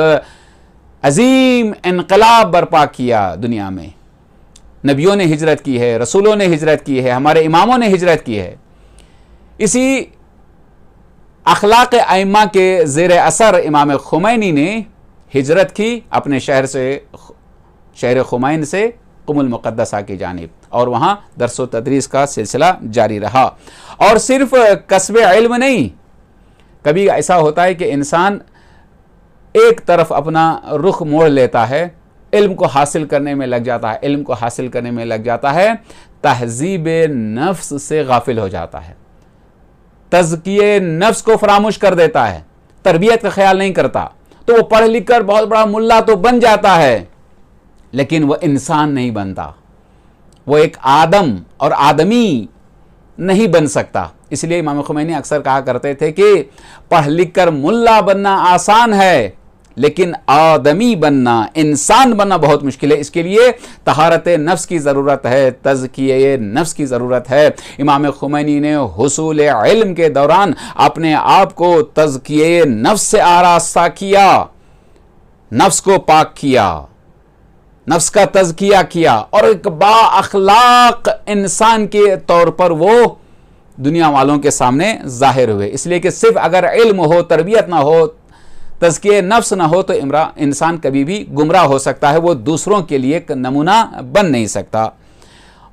عظیم انقلاب برپا کیا دنیا میں، نبیوں نے ہجرت کی ہے، رسولوں نے ہجرت کی ہے، ہمارے اماموں نے ہجرت کی ہے۔ اسی اخلاق ائمہ کے زیر اثر امام خمینی نے ہجرت کی اپنے شہر سے، شہر خمین سے قم المقدسہ کی جانب، اور وہاں درس و تدریس کا سلسلہ جاری رہا۔ اور صرف کسب علم نہیں، کبھی ایسا ہوتا ہے کہ انسان ایک طرف اپنا رخ موڑ لیتا ہے، علم کو حاصل کرنے میں لگ جاتا ہے، علم کو حاصل کرنے میں لگ جاتا ہے، تہذیب نفس سے غافل ہو جاتا ہے، تزکیے نفس کو فراموش کر دیتا ہے، تربیت کا خیال نہیں کرتا، تو وہ پڑھ لکھ کر بہت بڑا ملا تو بن جاتا ہے لیکن وہ انسان نہیں بنتا، وہ ایک آدم اور آدمی نہیں بن سکتا۔ اس لیے امام خمینی اکثر کہا کرتے تھے کہ پڑھ لکھ کر ملا بننا آسان ہے لیکن آدمی بننا، انسان بننا بہت مشکل ہے۔ اس کے لیے طہارت نفس کی ضرورت ہے، تزکیہ نفس کی ضرورت ہے۔ امام خمینی نے حصول علم کے دوران اپنے آپ کو تزکیہ نفس سے آراستہ کیا، نفس کو پاک کیا، نفس کا تزکیہ کیا، اور ایک با اخلاق انسان کے طور پر وہ دنیا والوں کے سامنے ظاہر ہوئے۔ اس لیے کہ صرف اگر علم ہو، تربیت نہ ہو، تزکیہ نفس نہ ہو تو انسان کبھی بھی گمراہ ہو سکتا ہے، وہ دوسروں کے لیے ایک نمونہ بن نہیں سکتا۔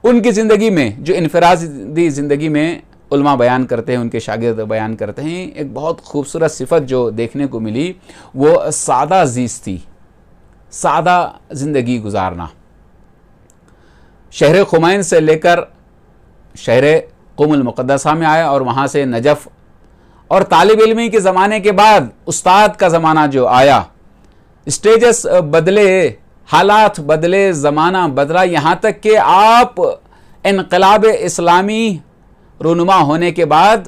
ان کی زندگی میں جو انفرادی زندگی میں علماء بیان کرتے ہیں، ان کے شاگرد بیان کرتے ہیں، ایک بہت خوبصورت صفت جو دیکھنے کو ملی وہ سادہ زیستی، سادہ زندگی گزارنا۔ شہر خمین سے لے کر شہر قم المقدسہ میں آئے اور وہاں سے نجف، اور طالب علمی کے زمانے کے بعد استاد کا زمانہ جو آیا، اسٹیجز بدلے، حالات بدلے، زمانہ بدلا، یہاں تک کہ آپ انقلاب اسلامی رونما ہونے کے بعد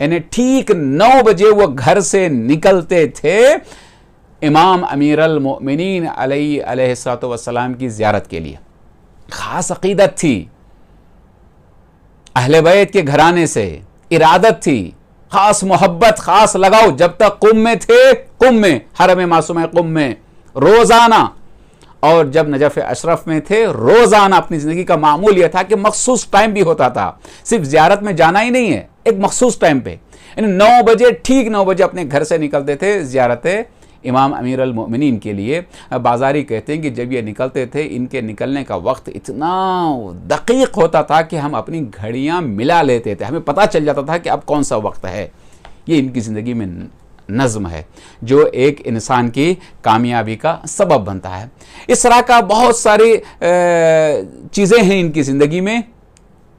یعنی ٹھیک 9 بجے وہ گھر سے نکلتے تھے امام امیر المؤمنین علیہ الصلوۃ والسلام کی زیارت کے لیے. خاص عقیدت تھی, اہل بیت کے گھرانے سے ارادت تھی, خاص محبت, خاص لگاؤ. جب تک قم میں تھے, قم میں, حرم معصومہ قم میں روزانہ, اور جب نجف اشرف میں تھے روزانہ اپنی زندگی کا معمول یہ تھا کہ مخصوص ٹائم بھی ہوتا تھا, صرف زیارت میں جانا ہی نہیں ہے, ایک مخصوص ٹائم پہ, یعنی 9 بجے, ٹھیک 9 بجے اپنے گھر سے نکلتے تھے زیارت امام امیر المؤمنین کے لیے. بازاری کہتے ہیں کہ جب یہ نکلتے تھے ان کے نکلنے کا وقت اتنا دقیق ہوتا تھا کہ ہم اپنی گھڑیاں ملا لیتے تھے, ہمیں پتہ چل جاتا تھا کہ اب کون سا وقت ہے. یہ ان کی زندگی میں نظم ہے جو ایک انسان کی کامیابی کا سبب بنتا ہے. اس طرح کا بہت ساری چیزیں ہیں ان کی زندگی میں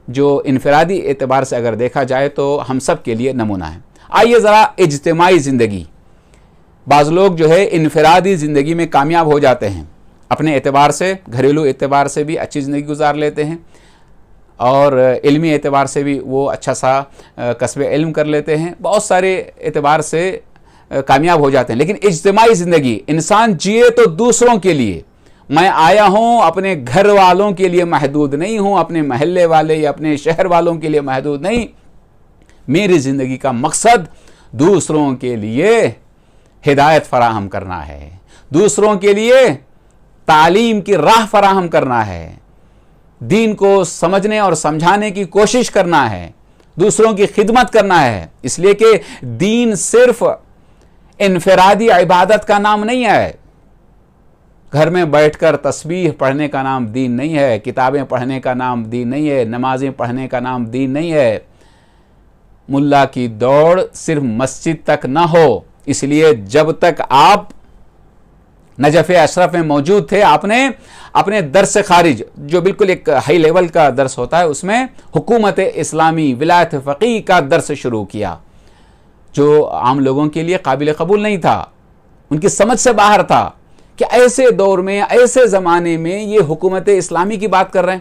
جو انفرادی اعتبار سے اگر دیکھا جائے تو ہم سب کے لیے نمونہ ہے. آئیے ذرا اجتماعی زندگی. بعض لوگ جو ہے انفرادی زندگی میں کامیاب ہو جاتے ہیں, اپنے اعتبار سے, گھریلو اعتبار سے بھی اچھی زندگی گزار لیتے ہیں, اور علمی اعتبار سے بھی وہ اچھا سا کسب علم کر لیتے ہیں, بہت سارے اعتبار سے کامیاب ہو جاتے ہیں. لیکن اجتماعی زندگی, انسان جیے تو دوسروں کے لیے. میں آیا ہوں, اپنے گھر والوں کے لیے محدود نہیں ہوں, اپنے محلے والے یا اپنے شہر والوں کے لیے محدود نہیں. میری زندگی کا مقصد دوسروں کے لیے ہدایت فراہم کرنا ہے, دوسروں کے لیے تعلیم کی راہ فراہم کرنا ہے, دین کو سمجھنے اور سمجھانے کی کوشش کرنا ہے, دوسروں کی خدمت کرنا ہے. اس لیے کہ دین صرف انفرادی عبادت کا نام نہیں ہے, گھر میں بیٹھ کر تسبیح پڑھنے کا نام دین نہیں ہے, کتابیں پڑھنے کا نام دین نہیں ہے, نمازیں پڑھنے کا نام دین نہیں ہے. ملا کی دوڑ صرف مسجد تک نہ ہو. اس لیے جب تک آپ نجف اشرف میں موجود تھے, آپ نے اپنے درس سے خارج, جو بالکل ایک ہائی لیول کا درس ہوتا ہے, اس میں حکومت اسلامی, ولایت فقیہ کا درس شروع کیا, جو عام لوگوں کے لیے قابل قبول نہیں تھا, ان کی سمجھ سے باہر تھا کہ ایسے دور میں, ایسے زمانے میں یہ حکومت اسلامی کی بات کر رہے ہیں.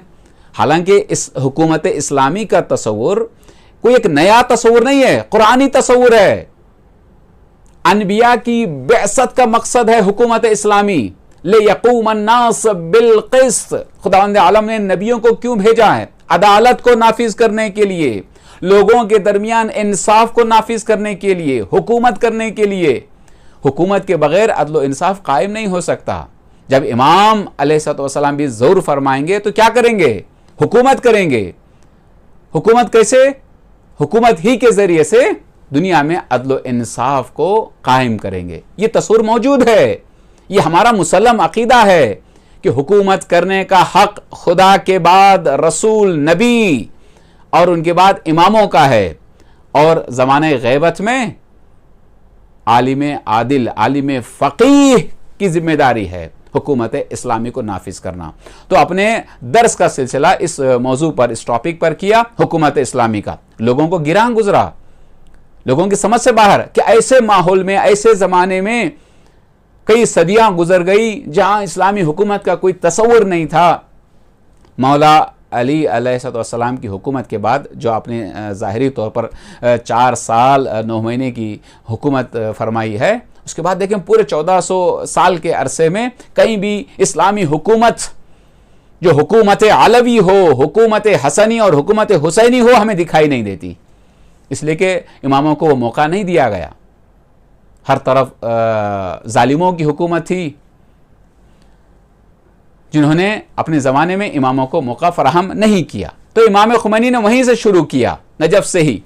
حالانکہ اس حکومت اسلامی کا تصور کوئی ایک نیا تصور نہیں ہے, قرآنی تصور ہے. انبیاء کی بعثت کا مقصد ہے حکومت اسلامی. لِيَقُومَ النَّاسَ بِالْقِسْطِ, خداوند عالم نے نبیوں کو کیوں بھیجا ہے؟ عدالت کو نافذ کرنے کے لیے, لوگوں کے درمیان انصاف کو نافذ کرنے کے لیے, حکومت کرنے کے لیے. حکومت کے بغیر عدل و انصاف قائم نہیں ہو سکتا. جب امام علیہ الصلوۃ والسلام بھی زور فرمائیں گے تو کیا کریں گے؟ حکومت کریں گے. حکومت کیسے؟ حکومت ہی کے ذریعے سے دنیا میں عدل و انصاف کو قائم کریں گے. یہ تصور موجود ہے, یہ ہمارا مسلم عقیدہ ہے کہ حکومت کرنے کا حق خدا کے بعد رسول, نبی اور ان کے بعد اماموں کا ہے, اور زمانہ غیبت میں عالم عادل, عالم فقیہ کی ذمہ داری ہے حکومت اسلامی کو نافذ کرنا. تو اپنے درس کا سلسلہ اس موضوع پر, اس ٹاپک پر کیا, حکومت اسلامی کا. لوگوں کو گراں گزرا, لوگوں کی سمجھ سے باہر, کہ ایسے ماحول میں, ایسے زمانے میں کئی صدیاں گزر گئی جہاں اسلامی حکومت کا کوئی تصور نہیں تھا. مولا علی علیہ السلام کی حکومت کے بعد جو آپ نے ظاہری طور پر 4 سال 9 مہینے کی حکومت فرمائی ہے, اس کے بعد دیکھیں پورے 1400 سال کے عرصے میں کہیں بھی اسلامی حکومت جو حکومت علوی ہو, حکومت حسنی اور حکومت حسینی ہو, ہمیں دکھائی نہیں دیتی. اس لیے کہ اماموں کو وہ موقع نہیں دیا گیا. ہر طرف ظالموں کی حکومت تھی جنہوں نے اپنے زمانے میں اماموں کو موقع فراہم نہیں کیا. تو امام خمینی نے وہیں سے شروع کیا, نجف سے ہی.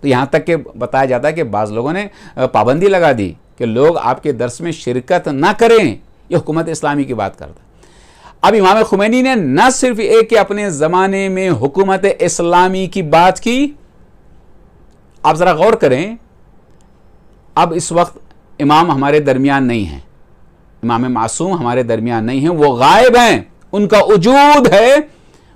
تو یہاں تک کہ بتایا جاتا ہے کہ بعض لوگوں نے پابندی لگا دی کہ لوگ آپ کے درس میں شرکت نہ کریں. یہ حکومت اسلامی کی بات کرتا ہے. اب امام خمینی نے نہ صرف ایک کہ اپنے زمانے میں حکومت اسلامی کی بات کی. آپ ذرا غور کریں, اب اس وقت امام ہمارے درمیان نہیں ہیں, امام معصوم ہمارے درمیان نہیں ہیں, وہ غائب ہیں. ان کا وجود ہے,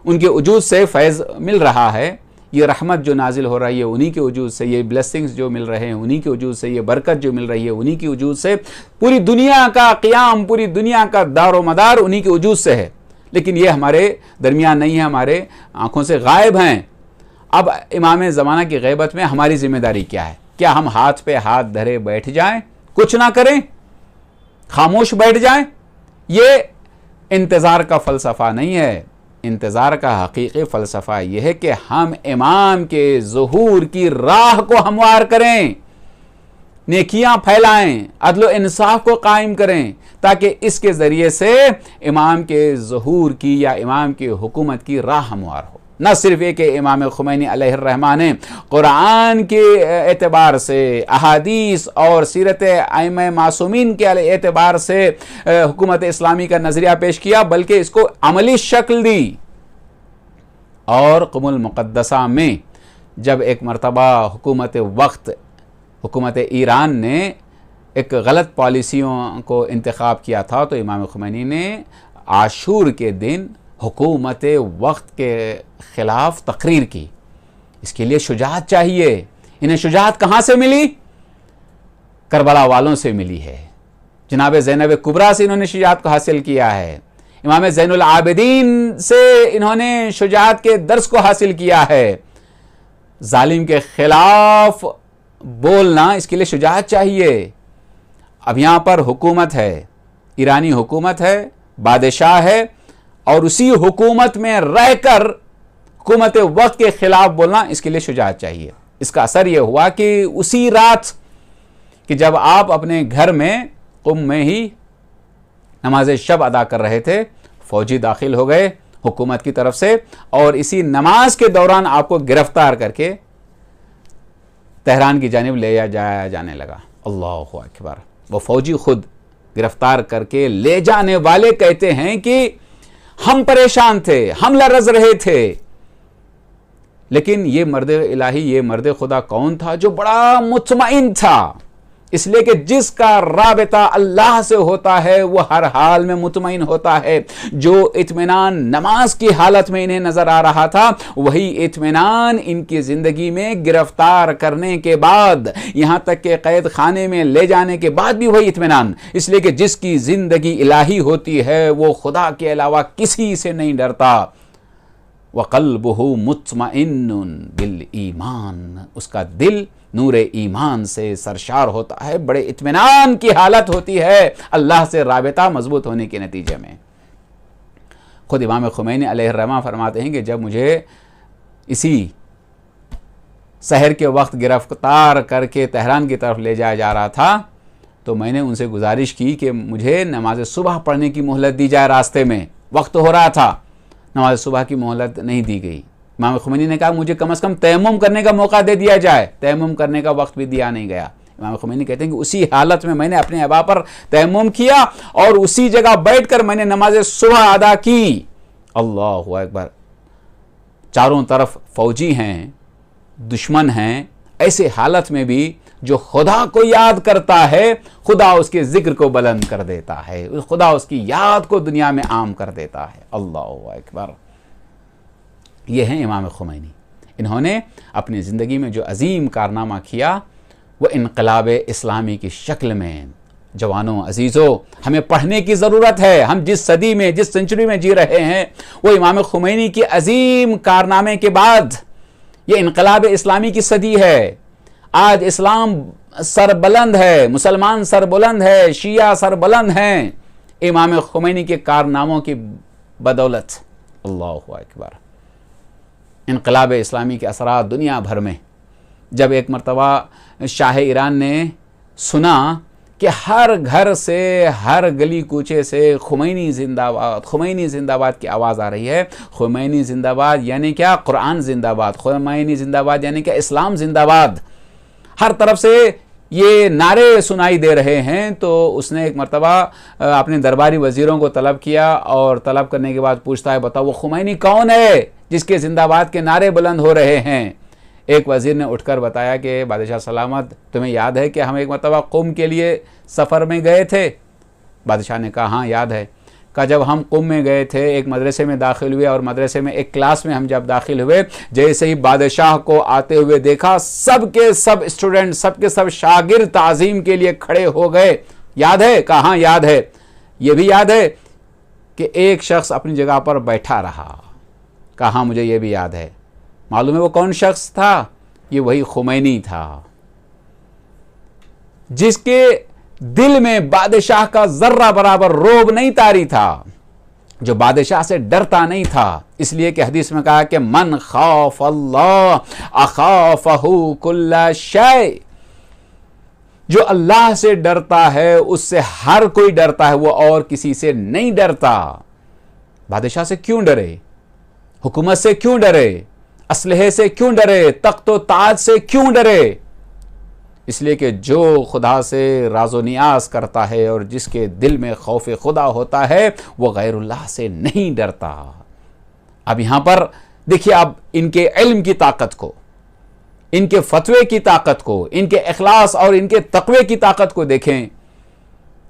ان کے وجود سے فیض مل رہا ہے. یہ رحمت جو نازل ہو رہی ہے انہی کے وجود سے, یہ بلیسنگز جو مل رہے ہیں انہی کے وجود سے, یہ برکت جو مل رہی ہے انہی کے وجود سے. پوری دنیا کا قیام, پوری دنیا کا دار و مدار انہی کے وجود سے ہے. لیکن یہ ہمارے درمیان نہیں ہے, ہمارے آنکھوں سے غائب ہیں. اب امام زمانہ کی غیبت میں ہماری ذمہ داری کیا ہے؟ کیا ہم ہاتھ پہ ہاتھ دھرے بیٹھ جائیں، کچھ نہ کریں، خاموش بیٹھ جائیں؟ یہ انتظار کا فلسفہ نہیں ہے. انتظار کا حقیقی فلسفہ یہ ہے کہ ہم امام کے ظہور کی راہ کو ہموار کریں، نیکیاں پھیلائیں، عدل و انصاف کو قائم کریں، تاکہ اس کے ذریعے سے امام کے ظہور کی یا امام کی حکومت کی راہ ہموار ہو. نہ صرف یہ کہ امام خمینی علیہ الرحمہ نے قرآن کے اعتبار سے، احادیث اور سیرت ائمہ معصومین کے اعتبار سے حکومت اسلامی کا نظریہ پیش کیا، بلکہ اس کو عملی شکل دی. اور قم المقدسہ میں جب ایک مرتبہ حکومت ایران نے ایک غلط پالیسیوں کو انتخاب کیا تھا، تو امام خمینی نے عاشور کے دن حکومت وقت کے خلاف تقریر کی. اس کے لیے شجاعت چاہیے. انہیں شجاعت کہاں سے ملی؟ کربلا والوں سے ملی ہے. جناب زینب کبریٰ سے انہوں نے شجاعت کو حاصل کیا ہے. امام زین العابدین سے انہوں نے شجاعت کے درس کو حاصل کیا ہے. ظالم کے خلاف بولنا، اس کے لیے شجاعت چاہیے. اب یہاں پر حکومت ہے، ایرانی حکومت ہے، بادشاہ ہے، اور اسی حکومت میں رہ کر حکومت وقت کے خلاف بولنا، اس کے لیے شجاعت چاہیے. اس کا اثر یہ ہوا کہ اسی رات کہ جب آپ اپنے گھر میں قم میں ہی نماز شب ادا کر رہے تھے، فوجی داخل ہو گئے حکومت کی طرف سے، اور اسی نماز کے دوران آپ کو گرفتار کر کے تہران کی جانب لے جایا جانے لگا. اللہ اکبر. وہ فوجی خود گرفتار کر کے لے جانے والے کہتے ہیں کہ ہم پریشان تھے، ہم لرز رہے تھے. لیکن یہ مرد الہی، یہ مرد خدا کون تھا؟ جو بڑا مطمئن تھا. اس لیے کہ جس کا رابطہ اللہ سے ہوتا ہے وہ ہر حال میں مطمئن ہوتا ہے. جو اطمینان نماز کی حالت میں انہیں نظر آ رہا تھا، وہی اطمینان ان کی زندگی میں گرفتار کرنے کے بعد، یہاں تک کہ قید خانے میں لے جانے کے بعد بھی وہی اطمینان. اس لیے کہ جس کی زندگی الہی ہوتی ہے وہ خدا کے علاوہ کسی سے نہیں ڈرتا. وَقَلْبُهُ مُطْمَئِنٌ بِالْإِيمَانِ. اس کا دل نور ایمان سے سرشار ہوتا ہے، بڑے اطمینان کی حالت ہوتی ہے اللہ سے رابطہ مضبوط ہونے کے نتیجے میں. خود امام خمینی علیہ الرحمہ فرماتے ہیں کہ جب مجھے اسی سحر کے وقت گرفتار کر کے تہران کی طرف لے جایا جا رہا تھا، تو میں نے ان سے گزارش کی کہ مجھے نماز صبح پڑھنے کی مہلت دی جائے. راستے میں وقت ہو رہا تھا، نماز صبح کی مہلت نہیں دی گئی. امام خمینی نے کہا مجھے کم از کم تیمم کرنے کا موقع دے دیا جائے. تیمم کرنے کا وقت بھی دیا نہیں گیا. امام خمینی کہتے ہیں کہ اسی حالت میں نے اپنے ابا پر تیمم کیا اور اسی جگہ بیٹھ کر میں نے نماز صبح ادا کی. اللہ اکبر. چاروں طرف فوجی ہیں، دشمن ہیں. ایسے حالت میں بھی جو خدا کو یاد کرتا ہے، خدا اس کے ذکر کو بلند کر دیتا ہے، خدا اس کی یاد کو دنیا میں عام کر دیتا ہے. اللہ اکبر. یہ ہیں امام خمینی. انہوں نے اپنی زندگی میں جو عظیم کارنامہ کیا وہ انقلاب اسلامی کی شکل میں. جوانوں، عزیزوں، ہمیں پڑھنے کی ضرورت ہے. ہم جس صدی میں، جس سنچری میں جی رہے ہیں، وہ امام خمینی کی عظیم کارنامے کے بعد یہ انقلاب اسلامی کی صدی ہے. آج اسلام سربلند ہے، مسلمان سربلند ہے، شیعہ سربلند ہیں امام خمینی کے کارناموں کی بدولت. اللہ اکبر. انقلاب اسلامی کے اثرات دنیا بھر میں. جب ایک مرتبہ شاہ ایران نے سنا کہ ہر گھر سے، ہر گلی کوچے سے خمینی زندہ باد، خمینی زندہ باد کی آواز آ رہی ہے. خمینی زندہ باد یعنی کیا؟ قرآن زندہ باد. خمینی زندہ باد یعنی کیا؟ اسلام زندہ باد. ہر طرف سے یہ نعرے سنائی دے رہے ہیں. تو اس نے ایک مرتبہ اپنے درباری وزیروں کو طلب کیا، اور طلب کرنے کے بعد پوچھتا ہے بتاؤ وہ خمینی کون ہے جس کے زندہ باد کے نعرے بلند ہو رہے ہیں؟ ایک وزیر نے اٹھ کر بتایا کہ بادشاہ سلامت، تمہیں یاد ہے کہ ہم ایک مرتبہ قم کے لیے سفر میں گئے تھے؟ بادشاہ نے کہا ہاں یاد ہے. کہ جب ہم قم میں گئے تھے، ایک مدرسے میں داخل ہوئے، اور مدرسے میں ایک کلاس میں ہم جب داخل ہوئے، جیسے ہی بادشاہ کو آتے ہوئے دیکھا، سب کے سب اسٹوڈنٹ، سب کے سب شاگرد تعظیم کے لیے کھڑے ہو گئے. یاد ہے؟ کہا ہاں یاد ہے. یہ بھی یاد ہے کہ ایک شخص اپنی جگہ پر بیٹھا رہا؟ کہا ہاں مجھے یہ بھی یاد ہے. معلوم ہے وہ کون شخص تھا؟ یہ وہی خمینی تھا جس کے دل میں بادشاہ کا ذرہ برابر روب نہیں طاری تھا، جو بادشاہ سے ڈرتا نہیں تھا. اس لیے کہ حدیث میں کہا کہ من خاف اللہ اخافہ کل شیء، جو اللہ سے ڈرتا ہے اس سے ہر کوئی ڈرتا ہے، وہ اور کسی سے نہیں ڈرتا. بادشاہ سے کیوں ڈرے؟ حکومت سے کیوں ڈرے؟ اسلحے سے کیوں ڈرے؟ تخت و تاج سے کیوں ڈرے؟ اس لیے کہ جو خدا سے راز و نیاز کرتا ہے اور جس کے دل میں خوف خدا ہوتا ہے وہ غیر اللہ سے نہیں ڈرتا. اب یہاں پر دیکھیے آپ ان کے علم کی طاقت کو، ان کے فتوے کی طاقت کو، ان کے اخلاص اور ان کے تقوی کی طاقت کو دیکھیں.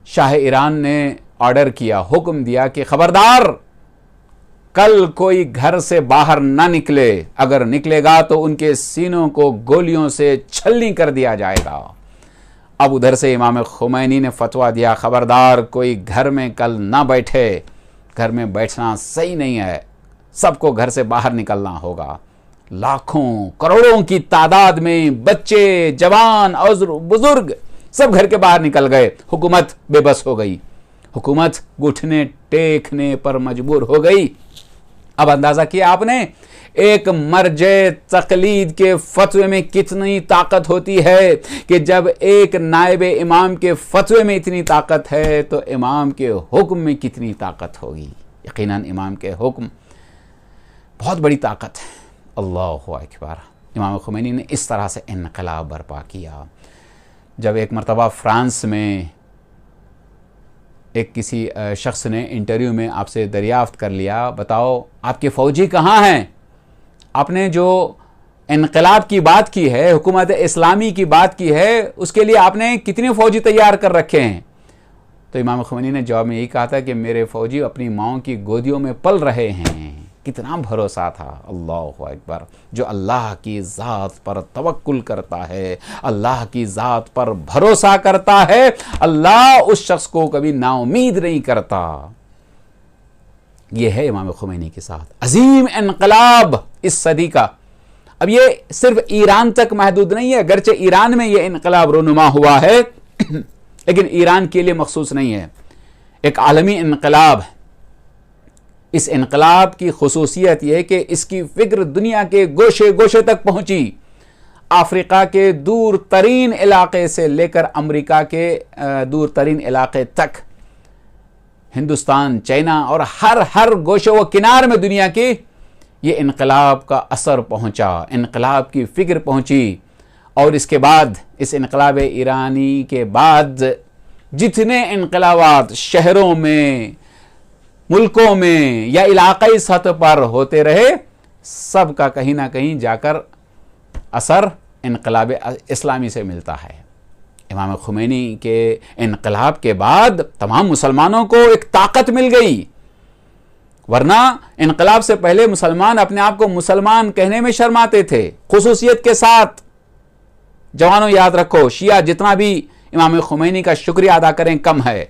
شاہ ایران نے آرڈر کیا، حکم دیا کہ خبردار کل کوئی گھر سے باہر نہ نکلے، اگر نکلے گا تو ان کے سینوں کو گولیوں سے چھلنی کر دیا جائے گا. اب ادھر سے امام خمینی نے فتویٰ دیا خبردار کوئی گھر میں کل نہ بیٹھے، گھر میں بیٹھنا صحیح نہیں ہے، سب کو گھر سے باہر نکلنا ہوگا. لاکھوں کروڑوں کی تعداد میں بچے، جوان اور بزرگ سب گھر کے باہر نکل گئے. حکومت بے بس ہو گئی، حکومت گھٹنے ٹیکنے پر مجبور ہو گئی. اب اندازہ کیا آپ نے ایک مرجع تقلید کے فتوے میں کتنی طاقت ہوتی ہے کہ جب ایک نائب امام کے فتوے میں اتنی طاقت ہے تو امام کے حکم میں کتنی طاقت ہوگی. یقیناً امام کے حکم بہت بڑی طاقت ہے. اللہ اکبر. امام خمینی نے اس طرح سے انقلاب برپا کیا. جب ایک مرتبہ فرانس میں ایک کسی شخص نے انٹرویو میں آپ سے دریافت کر لیا، بتاؤ آپ کے فوجی کہاں ہیں؟ آپ نے جو انقلاب کی بات کی ہے، حکومت اسلامی کی بات کی ہے، اس کے لیے آپ نے کتنے فوجی تیار کر رکھے ہیں؟ تو امام خمینی نے جواب میں یہی کہا تھا کہ میرے فوجی اپنی ماؤں کی گودیوں میں پل رہے ہیں. کتنا بھروسہ تھا. اللہ اکبر. جو اللہ کی ذات پر توکل کرتا ہے، اللہ کی ذات پر بھروسہ کرتا ہے، اللہ اس شخص کو کبھی نا امید نہیں کرتا. یہ ہے امام خمینی کے ساتھ عظیم انقلاب اس صدی کا. اب یہ صرف ایران تک محدود نہیں ہے، اگرچہ ایران میں یہ انقلاب رونما ہوا ہے لیکن ایران کے لیے مخصوص نہیں ہے، ایک عالمی انقلاب. اس انقلاب کی خصوصیت یہ ہے کہ اس کی فکر دنیا کے گوشے گوشے تک پہنچی. افریقہ کے دور ترین علاقے سے لے کر امریکہ کے دور ترین علاقے تک، ہندوستان، چائنا اور ہر گوشے و کنار میں دنیا کی یہ انقلاب کا اثر پہنچا، انقلاب کی فکر پہنچی. اور اس کے بعد، اس انقلاب ایرانی کے بعد جتنے انقلابات شہروں میں، ملکوں میں یا علاقائی سطح پر ہوتے رہے، سب کا کہیں نہ کہیں جا کر اثر انقلاب اسلامی سے ملتا ہے. امام خمینی کے انقلاب کے بعد تمام مسلمانوں کو ایک طاقت مل گئی، ورنہ انقلاب سے پہلے مسلمان اپنے آپ کو مسلمان کہنے میں شرماتے تھے. خصوصیت کے ساتھ جوانوں یاد رکھو، شیعہ جتنا بھی امام خمینی کا شکریہ ادا کریں کم ہے.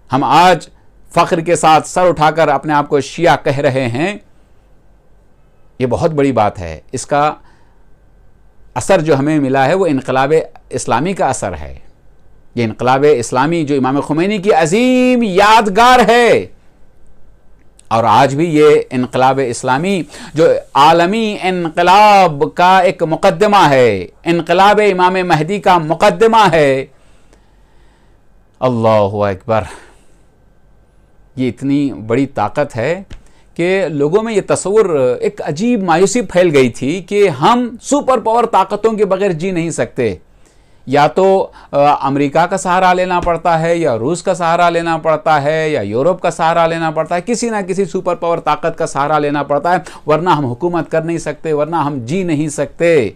ہم آج فخر کے ساتھ سر اٹھا کر اپنے آپ کو شیعہ کہہ رہے ہیں، یہ بہت بڑی بات ہے. اس کا اثر جو ہمیں ملا ہے وہ انقلاب اسلامی کا اثر ہے. یہ انقلاب اسلامی جو امام خمینی کی عظیم یادگار ہے، اور آج بھی یہ انقلاب اسلامی جو عالمی انقلاب کا ایک مقدمہ ہے، انقلاب امام مہدی کا مقدمہ ہے. اللہ اکبر. یہ اتنی بڑی طاقت ہے کہ لوگوں میں یہ تصور، ایک عجیب مایوسی پھیل گئی تھی کہ ہم سپر پاور طاقتوں کے بغیر جی نہیں سکتے. یا تو امریکہ کا سہارا لینا پڑتا ہے، یا روس کا سہارا لینا پڑتا ہے، یا یورپ کا سہارا لینا پڑتا ہے، کسی نہ کسی سپر پاور طاقت کا سہارا لینا پڑتا ہے، ورنہ ہم حکومت کر نہیں سکتے، ورنہ ہم جی نہیں سکتے.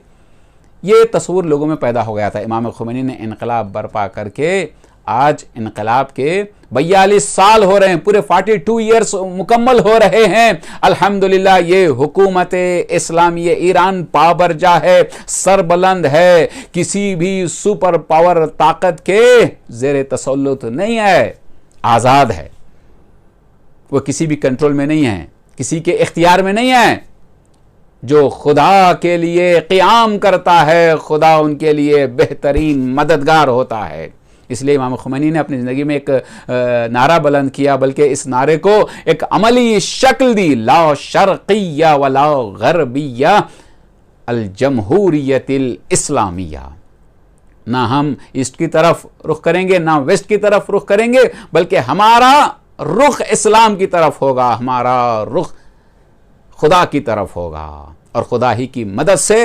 یہ تصور لوگوں میں پیدا ہو گیا تھا. امام خمینی نے انقلاب برپا کر کے آج انقلاب کے 42 سال ہو رہے ہیں، پورے 42 ایئرز مکمل ہو رہے ہیں. الحمدللہ یہ حکومت اسلامی ایران پابرجا ہے، سربلند ہے، کسی بھی سپر پاور طاقت کے زیر تسلط نہیں ہے، آزاد ہے. وہ کسی بھی کنٹرول میں نہیں ہے، کسی کے اختیار میں نہیں ہے. جو خدا کے لیے قیام کرتا ہے خدا ان کے لیے بہترین مددگار ہوتا ہے۔ اس لیے امام خمینی نے اپنی زندگی میں ایک نعرہ بلند کیا، بلکہ اس نعرے کو ایک عملی شکل دی، لا شرقیہ ولا غربیہ الجمہوریت الاسلامیہ۔ نہ ہم ایسٹ کی طرف رخ کریں گے نہ ویسٹ کی طرف رخ کریں گے، بلکہ ہمارا رخ اسلام کی طرف ہوگا، ہمارا رخ خدا کی طرف ہوگا، اور خدا ہی کی مدد سے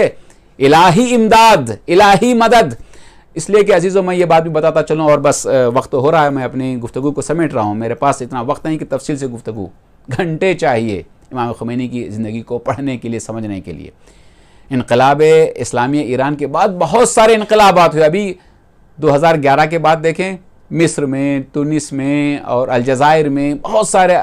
الہی امداد، الہی مدد۔ اس لیے کہ عزیزوں میں یہ بات بھی بتاتا چلوں، اور بس وقت ہو رہا ہے، میں اپنی گفتگو کو سمیٹ رہا ہوں، میرے پاس اتنا وقت نہیں کہ تفصیل سے گفتگو، گھنٹے چاہیے امام خمینی کی زندگی کو پڑھنے کے لیے، سمجھنے کے لیے۔ انقلاب اسلامی ایران کے بعد بہت سارے انقلابات ہوئے، ابھی 2011 کے بعد دیکھیں مصر میں، تونس میں اور الجزائر میں بہت سارے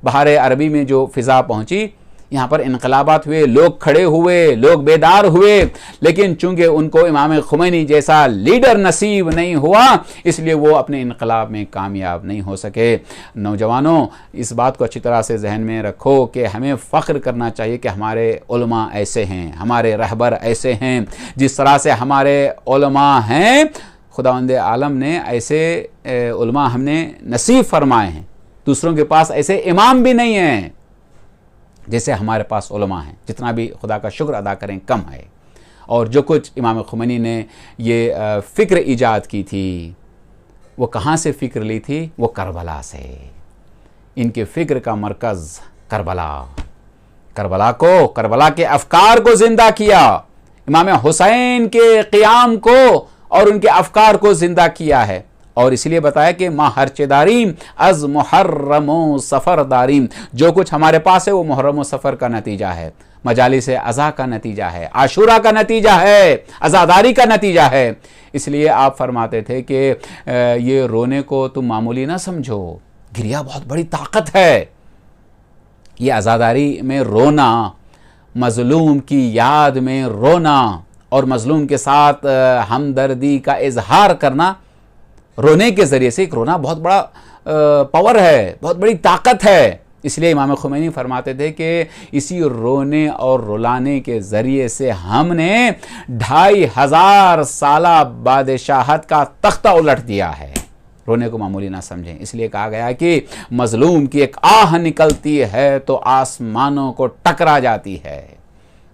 بحر عربی میں جو فضا پہنچی، یہاں پر انقلابات ہوئے، لوگ کھڑے ہوئے، لوگ بیدار ہوئے، لیکن چونکہ ان کو امام خمینی جیسا لیڈر نصیب نہیں ہوا، اس لیے وہ اپنے انقلاب میں کامیاب نہیں ہو سکے۔ نوجوانوں، اس بات کو اچھی طرح سے ذہن میں رکھو کہ ہمیں فخر کرنا چاہیے کہ ہمارے علماء ایسے ہیں، ہمارے رہبر ایسے ہیں، جس طرح سے ہمارے علماء ہیں، خداوند عالم نے ایسے علماء ہم نے نصیب فرمائے ہیں۔ دوسروں کے پاس ایسے امام بھی نہیں ہیں جیسے ہمارے پاس علماء ہیں، جتنا بھی خدا کا شکر ادا کریں کم ہے۔ اور جو کچھ امام خمینی نے یہ فکر ایجاد کی تھی، وہ کہاں سے فکر لی تھی؟ وہ کربلا سے۔ ان کے فکر کا مرکز کربلا کے افکار کو زندہ کیا، امام حسین کے قیام کو اور ان کے افکار کو زندہ کیا ہے، اور اس لیے بتایا کہ ما ہرچ داریم از محرم و سفر داریم، جو کچھ ہمارے پاس ہے وہ محرم و سفر کا نتیجہ ہے، مجالس ازا کا نتیجہ ہے، عاشورہ کا نتیجہ ہے، عزاداری کا نتیجہ ہے۔ اس لیے آپ فرماتے تھے کہ یہ رونے کو تم معمولی نہ سمجھو، گریا بہت بڑی طاقت ہے۔ یہ عزاداری میں رونا، مظلوم کی یاد میں رونا اور مظلوم کے ساتھ ہمدردی کا اظہار کرنا، رونے کے ذریعے سے ایک رونا بہت بڑا پاور ہے، بہت بڑی طاقت ہے۔ اس لیے امام خمینی فرماتے تھے کہ اسی رونے اور رلانے کے ذریعے سے ہم نے 2500 سالہ بادشاہت کا تختہ الٹ دیا ہے۔ رونے کو معمولی نہ سمجھیں، اس لیے کہا گیا کہ مظلوم کی ایک آہ نکلتی ہے تو آسمانوں کو ٹکرا جاتی ہے۔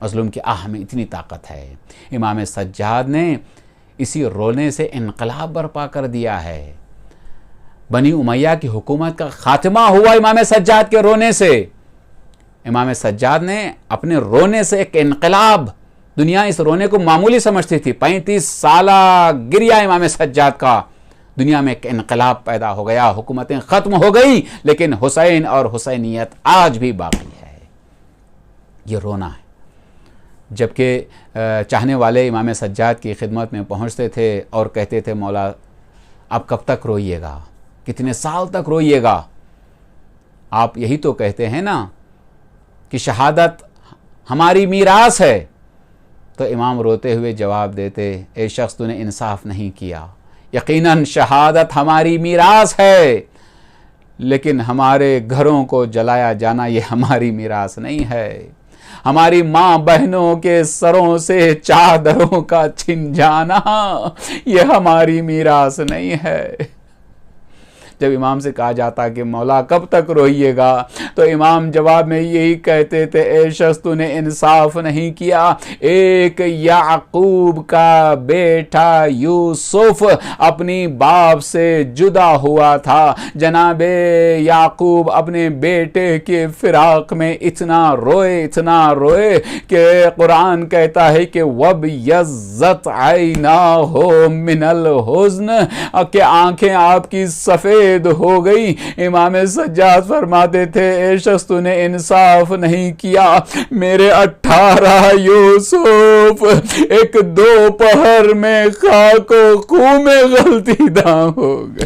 مظلوم کی آہ میں اتنی طاقت ہے۔ امام سجاد نے اسی رونے سے انقلاب برپا کر دیا ہے۔ بنی امیہ کی حکومت کا خاتمہ ہوا امام سجاد کے رونے سے۔ امام سجاد نے اپنے رونے سے ایک انقلاب، دنیا اس رونے کو معمولی سمجھتی تھی، 35 سالہ گریا امام سجاد کا، دنیا میں ایک انقلاب پیدا ہو گیا، حکومتیں ختم ہو گئی، لیکن حسین اور حسینیت آج بھی باقی ہے۔ یہ رونا ہے۔ جبکہ چاہنے والے امام سجاد کی خدمت میں پہنچتے تھے اور کہتے تھے مولا اب کب تک روئیے گا، کتنے سال تک روئیے گا، آپ یہی تو کہتے ہیں نا کہ شہادت ہماری میراث ہے۔ تو امام روتے ہوئے جواب دیتے، اے شخص تو نے انصاف نہیں کیا، یقیناً شہادت ہماری میراث ہے، لیکن ہمارے گھروں کو جلایا جانا یہ ہماری میراث نہیں ہے، ہماری ماں بہنوں کے سروں سے چادروں کا چھن جانا یہ ہماری میراث نہیں ہے۔ جب امام سے کہا جاتا کہ مولا کب تک روئیے گا، تو امام جواب میں یہی کہتے تھے، اے شخص تو نے انصاف نہیں کیا، ایک یعقوب کا بیٹا یوسف اپنی باپ سے جدا ہوا تھا، جناب یعقوب اپنے بیٹے کے فراق میں اتنا روئے کہ قرآن کہتا ہے کہ وَبْيَضَّتْ عَيْنَاهُ مِنَ الْحُزْنِ، کہ آنکھیں آپ کی سفید ہو گئی۔ امام سجاد فرماتے تھے، اے شخص تو نے انصاف نہیں کیا، میرے 18 یوسف ایک دوپہر میں خاک و خوں میں غلطی داں ہو گئے۔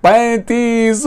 35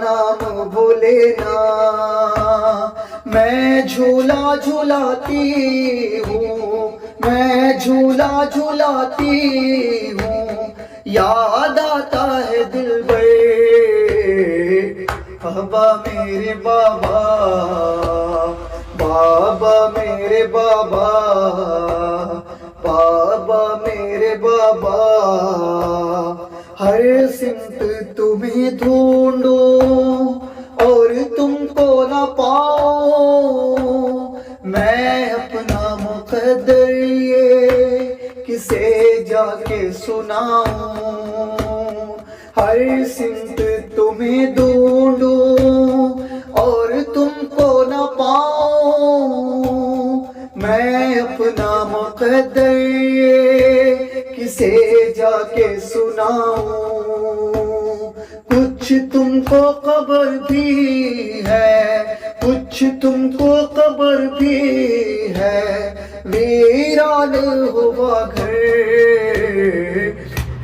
نام بولے نا، میں جھولا جھولاتی ہوں، میں جھولا جھولاتی ہوں، یاد آتا ہے دلبر بابا میرے بابا، بابا میرے بابا، بابا میرے بابا، ہر سمت تمہیں ڈھونڈوں اور تم کو نہ پاؤں، میں اپنا مقدر یہ کسے جا کے سناؤں، ہر سمت تمہیں ڈھونڈوں اور تم کو نہ پاؤں، میں اپنا مقدر یہ کسے جا کے سناؤں، کچھ تم کو خبر بھی ہے، کچھ تم کو خبر بھی ہے، ویران ہوا گھر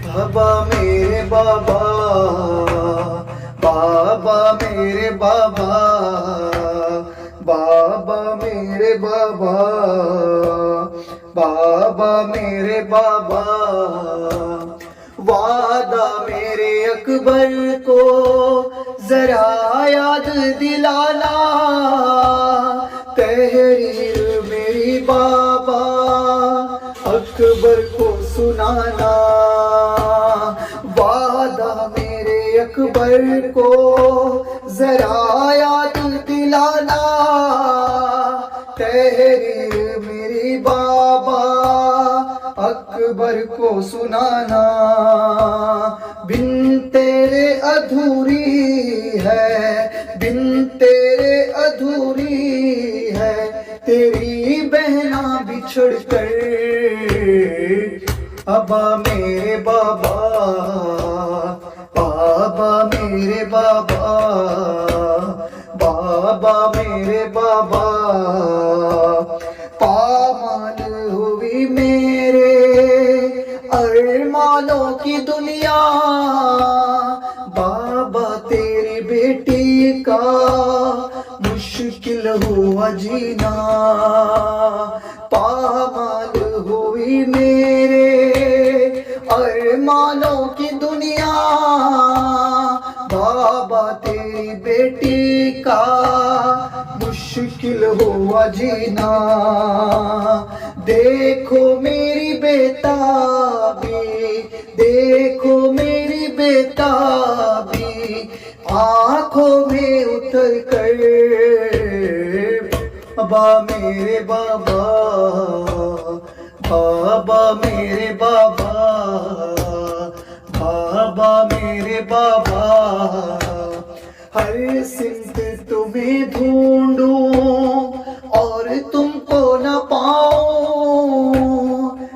بابا میرے بابا، بابا میرے بابا، بابا میرے بابا، بابا میرے بابا، وعدہ میرے اکبر کو ذرا یاد دلانا، تحریر میری بابا اکبر کو سنانا، وعدہ میرے اکبر کو ذرا یاد دلانا، تحریر میری بابا اکبر کو سنانا، بن تیرے ادھوری ہے، بن تیرے ادھوری ہے، تیری بہنا بچھڑ کر ابا میرے بابا، بابا میرے بابا، بابا میرے بابا، پامال ہوئی میرے ارمانوں کی دنیا، بابا تیری بیٹی کا مشکل ہوا جینا، پامال ہوئی میرے ارمانوں کی دنیا، بابا تیری بیٹی کا مشکل ہوا جینا، دیکھو میری بیتابی، دیکھو میری بیتابی، آنکھوں میں اتر کر بابا میرے بابا، بابا میرے بابا، بابا میرے بابا، ہر سمت تمہیں ڈھونڈوں اور تم کو نہ پاؤں،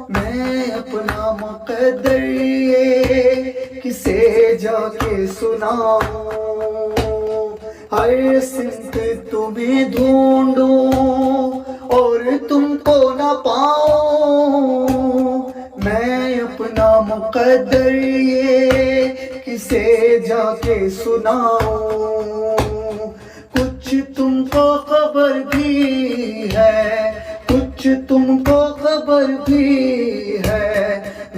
میں اپنا مقدر یہ کسے جا کے سناؤں، ہر سمت تمہیں ڈھونڈوں اور تم کو نہ پاؤں، میں اپنا مقدر یہ کسے جا کے سناؤں، کچھ تم کو خبر بھی ہے، کچھ تم کو خبر بھی ہے،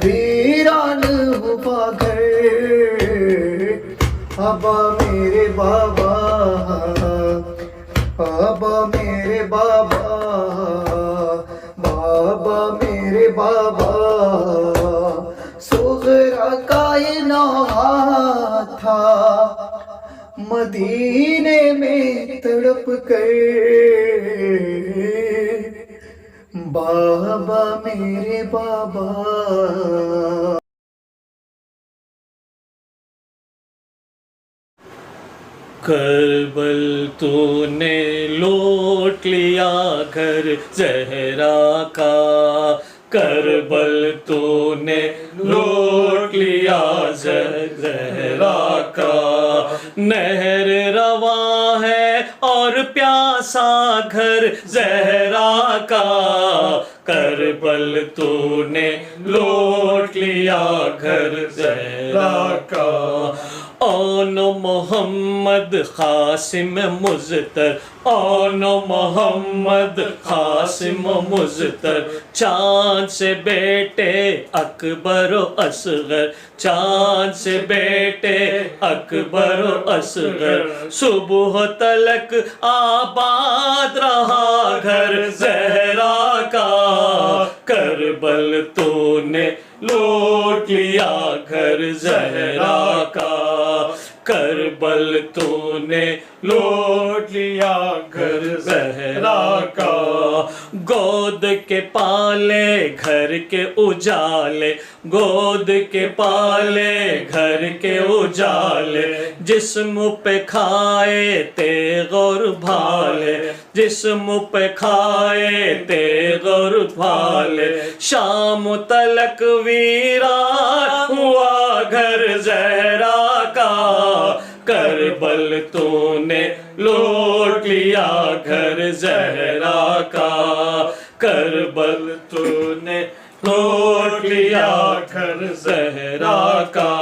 ویران ہوا گھر بابا میرے بابا، بابا میرے بابا، بابا میرے بابا، صغرا کائنات تھا مدینے میں تڑپ کر، بابا میرے بابا۔ کربل تو نے لوٹ لیا گھر زہرا کا، کربل تو نے لوٹ لیا زہرا کا، نہر رواں ہے اور پیاسا گھر زہرا کا، کربل تو نے لوٹ لیا گھر زہرا کا آن محمد قاسم مزتر آن محمد قاسم مزتر چاند سے بیٹے اکبر و اصغر چاند سے بیٹے اکبر و اصغر صبح تلک آباد رہا گھر زہرا کا کربل تو نے لوٹ لیا گھر زہرا کا کربل تو نے لوٹ لیا گھر زہرا کا گود کے پالے گھر کے اجالے گود کے پالے گھر کے اجالے جسم پہ کھائے تیغ اور بھالے جسم پہ کھائے تیغ اور بھالے شام تلک ویران ہوا گھر زہرا کا کربل تو نے لوٹ لیا گھر زہرا کا کربل تو نے لوٹ لیا گھر زہرا کا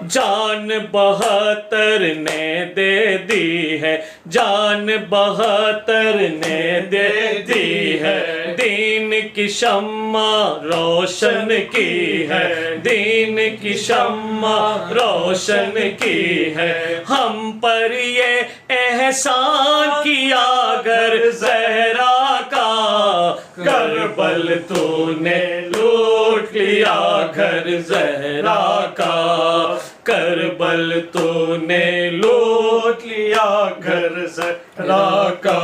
جان 72 نے دے دی ہے جان 72 نے دے دی ہے دین کی شمع روشن کی ہے دین کی شمع روشن کی ہے ہم پر یہ احسان کیا گھر زہرا کا کربل تو نے لوٹ لیا گھر زہرا کا کربل تو نے لوٹ لیا گھر زہرا کا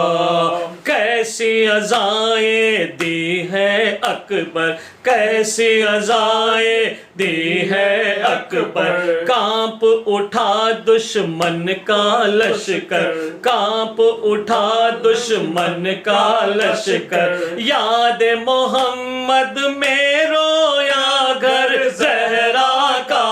کیسی عزائیں دی ہے اکبر کیسی عزائیں دی ہے اکبر کانپ اٹھا دشمن کا لشکر کانپ اٹھا دشمن کا لشکر یاد محمد میں رویا گھر زہرا کا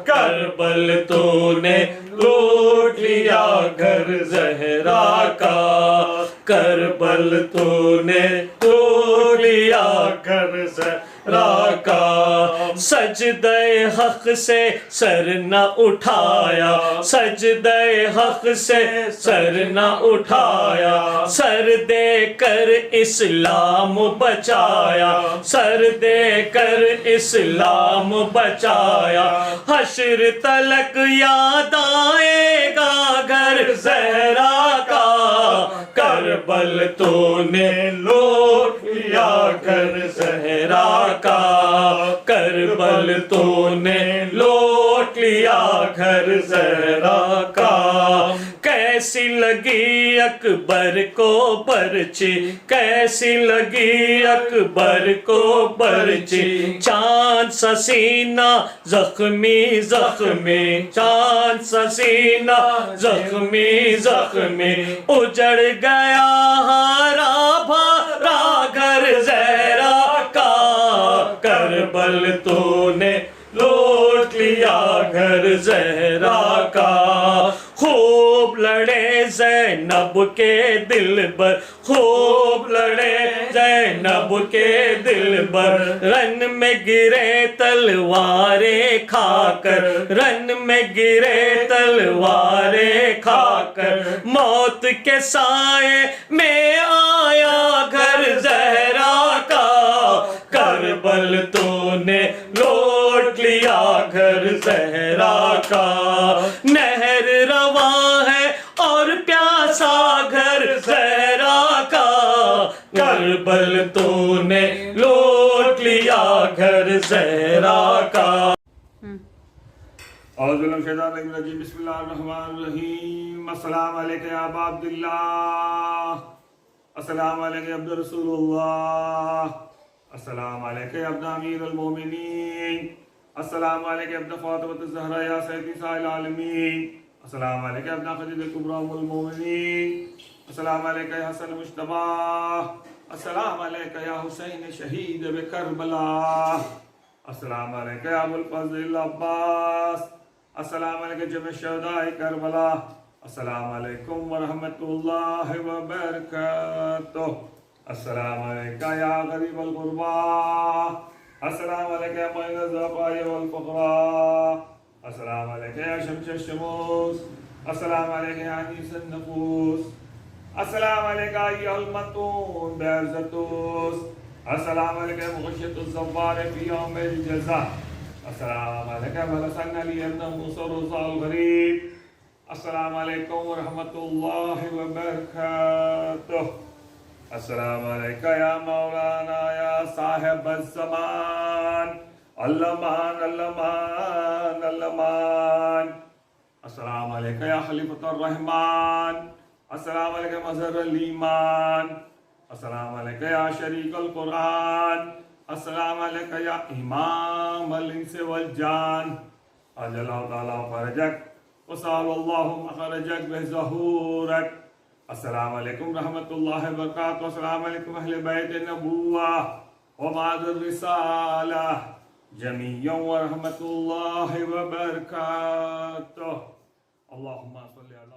کربل تو نے لوٹ لیا گھر زہرا کا کربل تو نے لوٹ لیا گھر زہرا کا سجدہ حق سے سر نہ اٹھایا سجدہ حق سے سر نہ اٹھایا سر دے کر اسلام بچایا سر دے کر اسلام بچایا حشر تلک یاد آئے گا گھر زہرا کا کربل تو نے لوٹ لیا گھر زہرا کا کربل تو نے لوٹ لیا گھر زہرا کا کیسی لگی اکبر کو پرچی کیسی لگی اکبر کو پرچی چاند سا سینہ زخمی زخمی چاند سا سینہ زخمی زخمی اجڑ گیا ہارا بھرا گھر زہرا کا کربل تو نے لوٹ لیا گھر زہرا کا خوب لڑے زینب کے دل بر خوب لڑے زینب کے دل بر رن میں گرے تلواریں کھا کر رن میں گرے تلواریں کھا کر موت کے سائے میں آیا گھر زہرا کا کربل تو نے لوٹ لیا گھر زہرا کا نہر رواں ہے اور پیاسا گھر زہرا کا کربل تو نے لوٹ لیا گھر زہرا کا اعوذ باللہ من الشیطان الرجیم بسم اللہ الرحمن الرحیم السلام علیکم یا ابا عبداللہ السلام علیکم یا عبد رسول اللہ السلام علیکم یا ابن امیر المومنین السلام علیکم یا ابن فاطمہ الزہرا یا سید نساء العالمین السلام علیکم یا ابن خدیجہ کبریٰ ام المومنین السلام علیکم یا حسن مجتبیٰ السلام علیکم یا حسین شہید بکربلا السلام علیکم یا ابو الفضل عباس السلام علیکم جمع شہداء کربلا السلام علیکم ورحمۃ اللہ وبرکاتہ السلام علیکہ یا غریب الغربا، السلام علیکہ یا معین الضعفاء والفقراء، السلام علیکہ یا شمس الشموس، السلام علیکہ یا انیس النفوس، السلام علیکہ ایھا المتون بعزتوس، السلام علیکہ مغشیۃ الزوار فی یوم الجزاء، السلام علیکہ بلسن علی ابن موسیٰ رضا الغریب، السلام علیکم ورحمۃ اللہ وبرکاتہ، السلام علیکہ یا مولانا یا صاحب الزمان، المان المان المان، السلام علیکہ یا خلیفۃ الرحمن، السلام علیکہ مظہر الایمان، السلام علیکہ یا شریک القرآن، السلام علیکہ یا امام الانس والجان، عجل اللہ تعالیٰ فرجک وسال اللہ مخرجک بظہورک، السلام علیکم رحمۃ اللہ وبرکاتہ، السلام علیکم اہل بیت النبوہ ومعد الرسالہ جمیعا ورحمۃ اللہ وبرکاتہ، اللہم صلی علی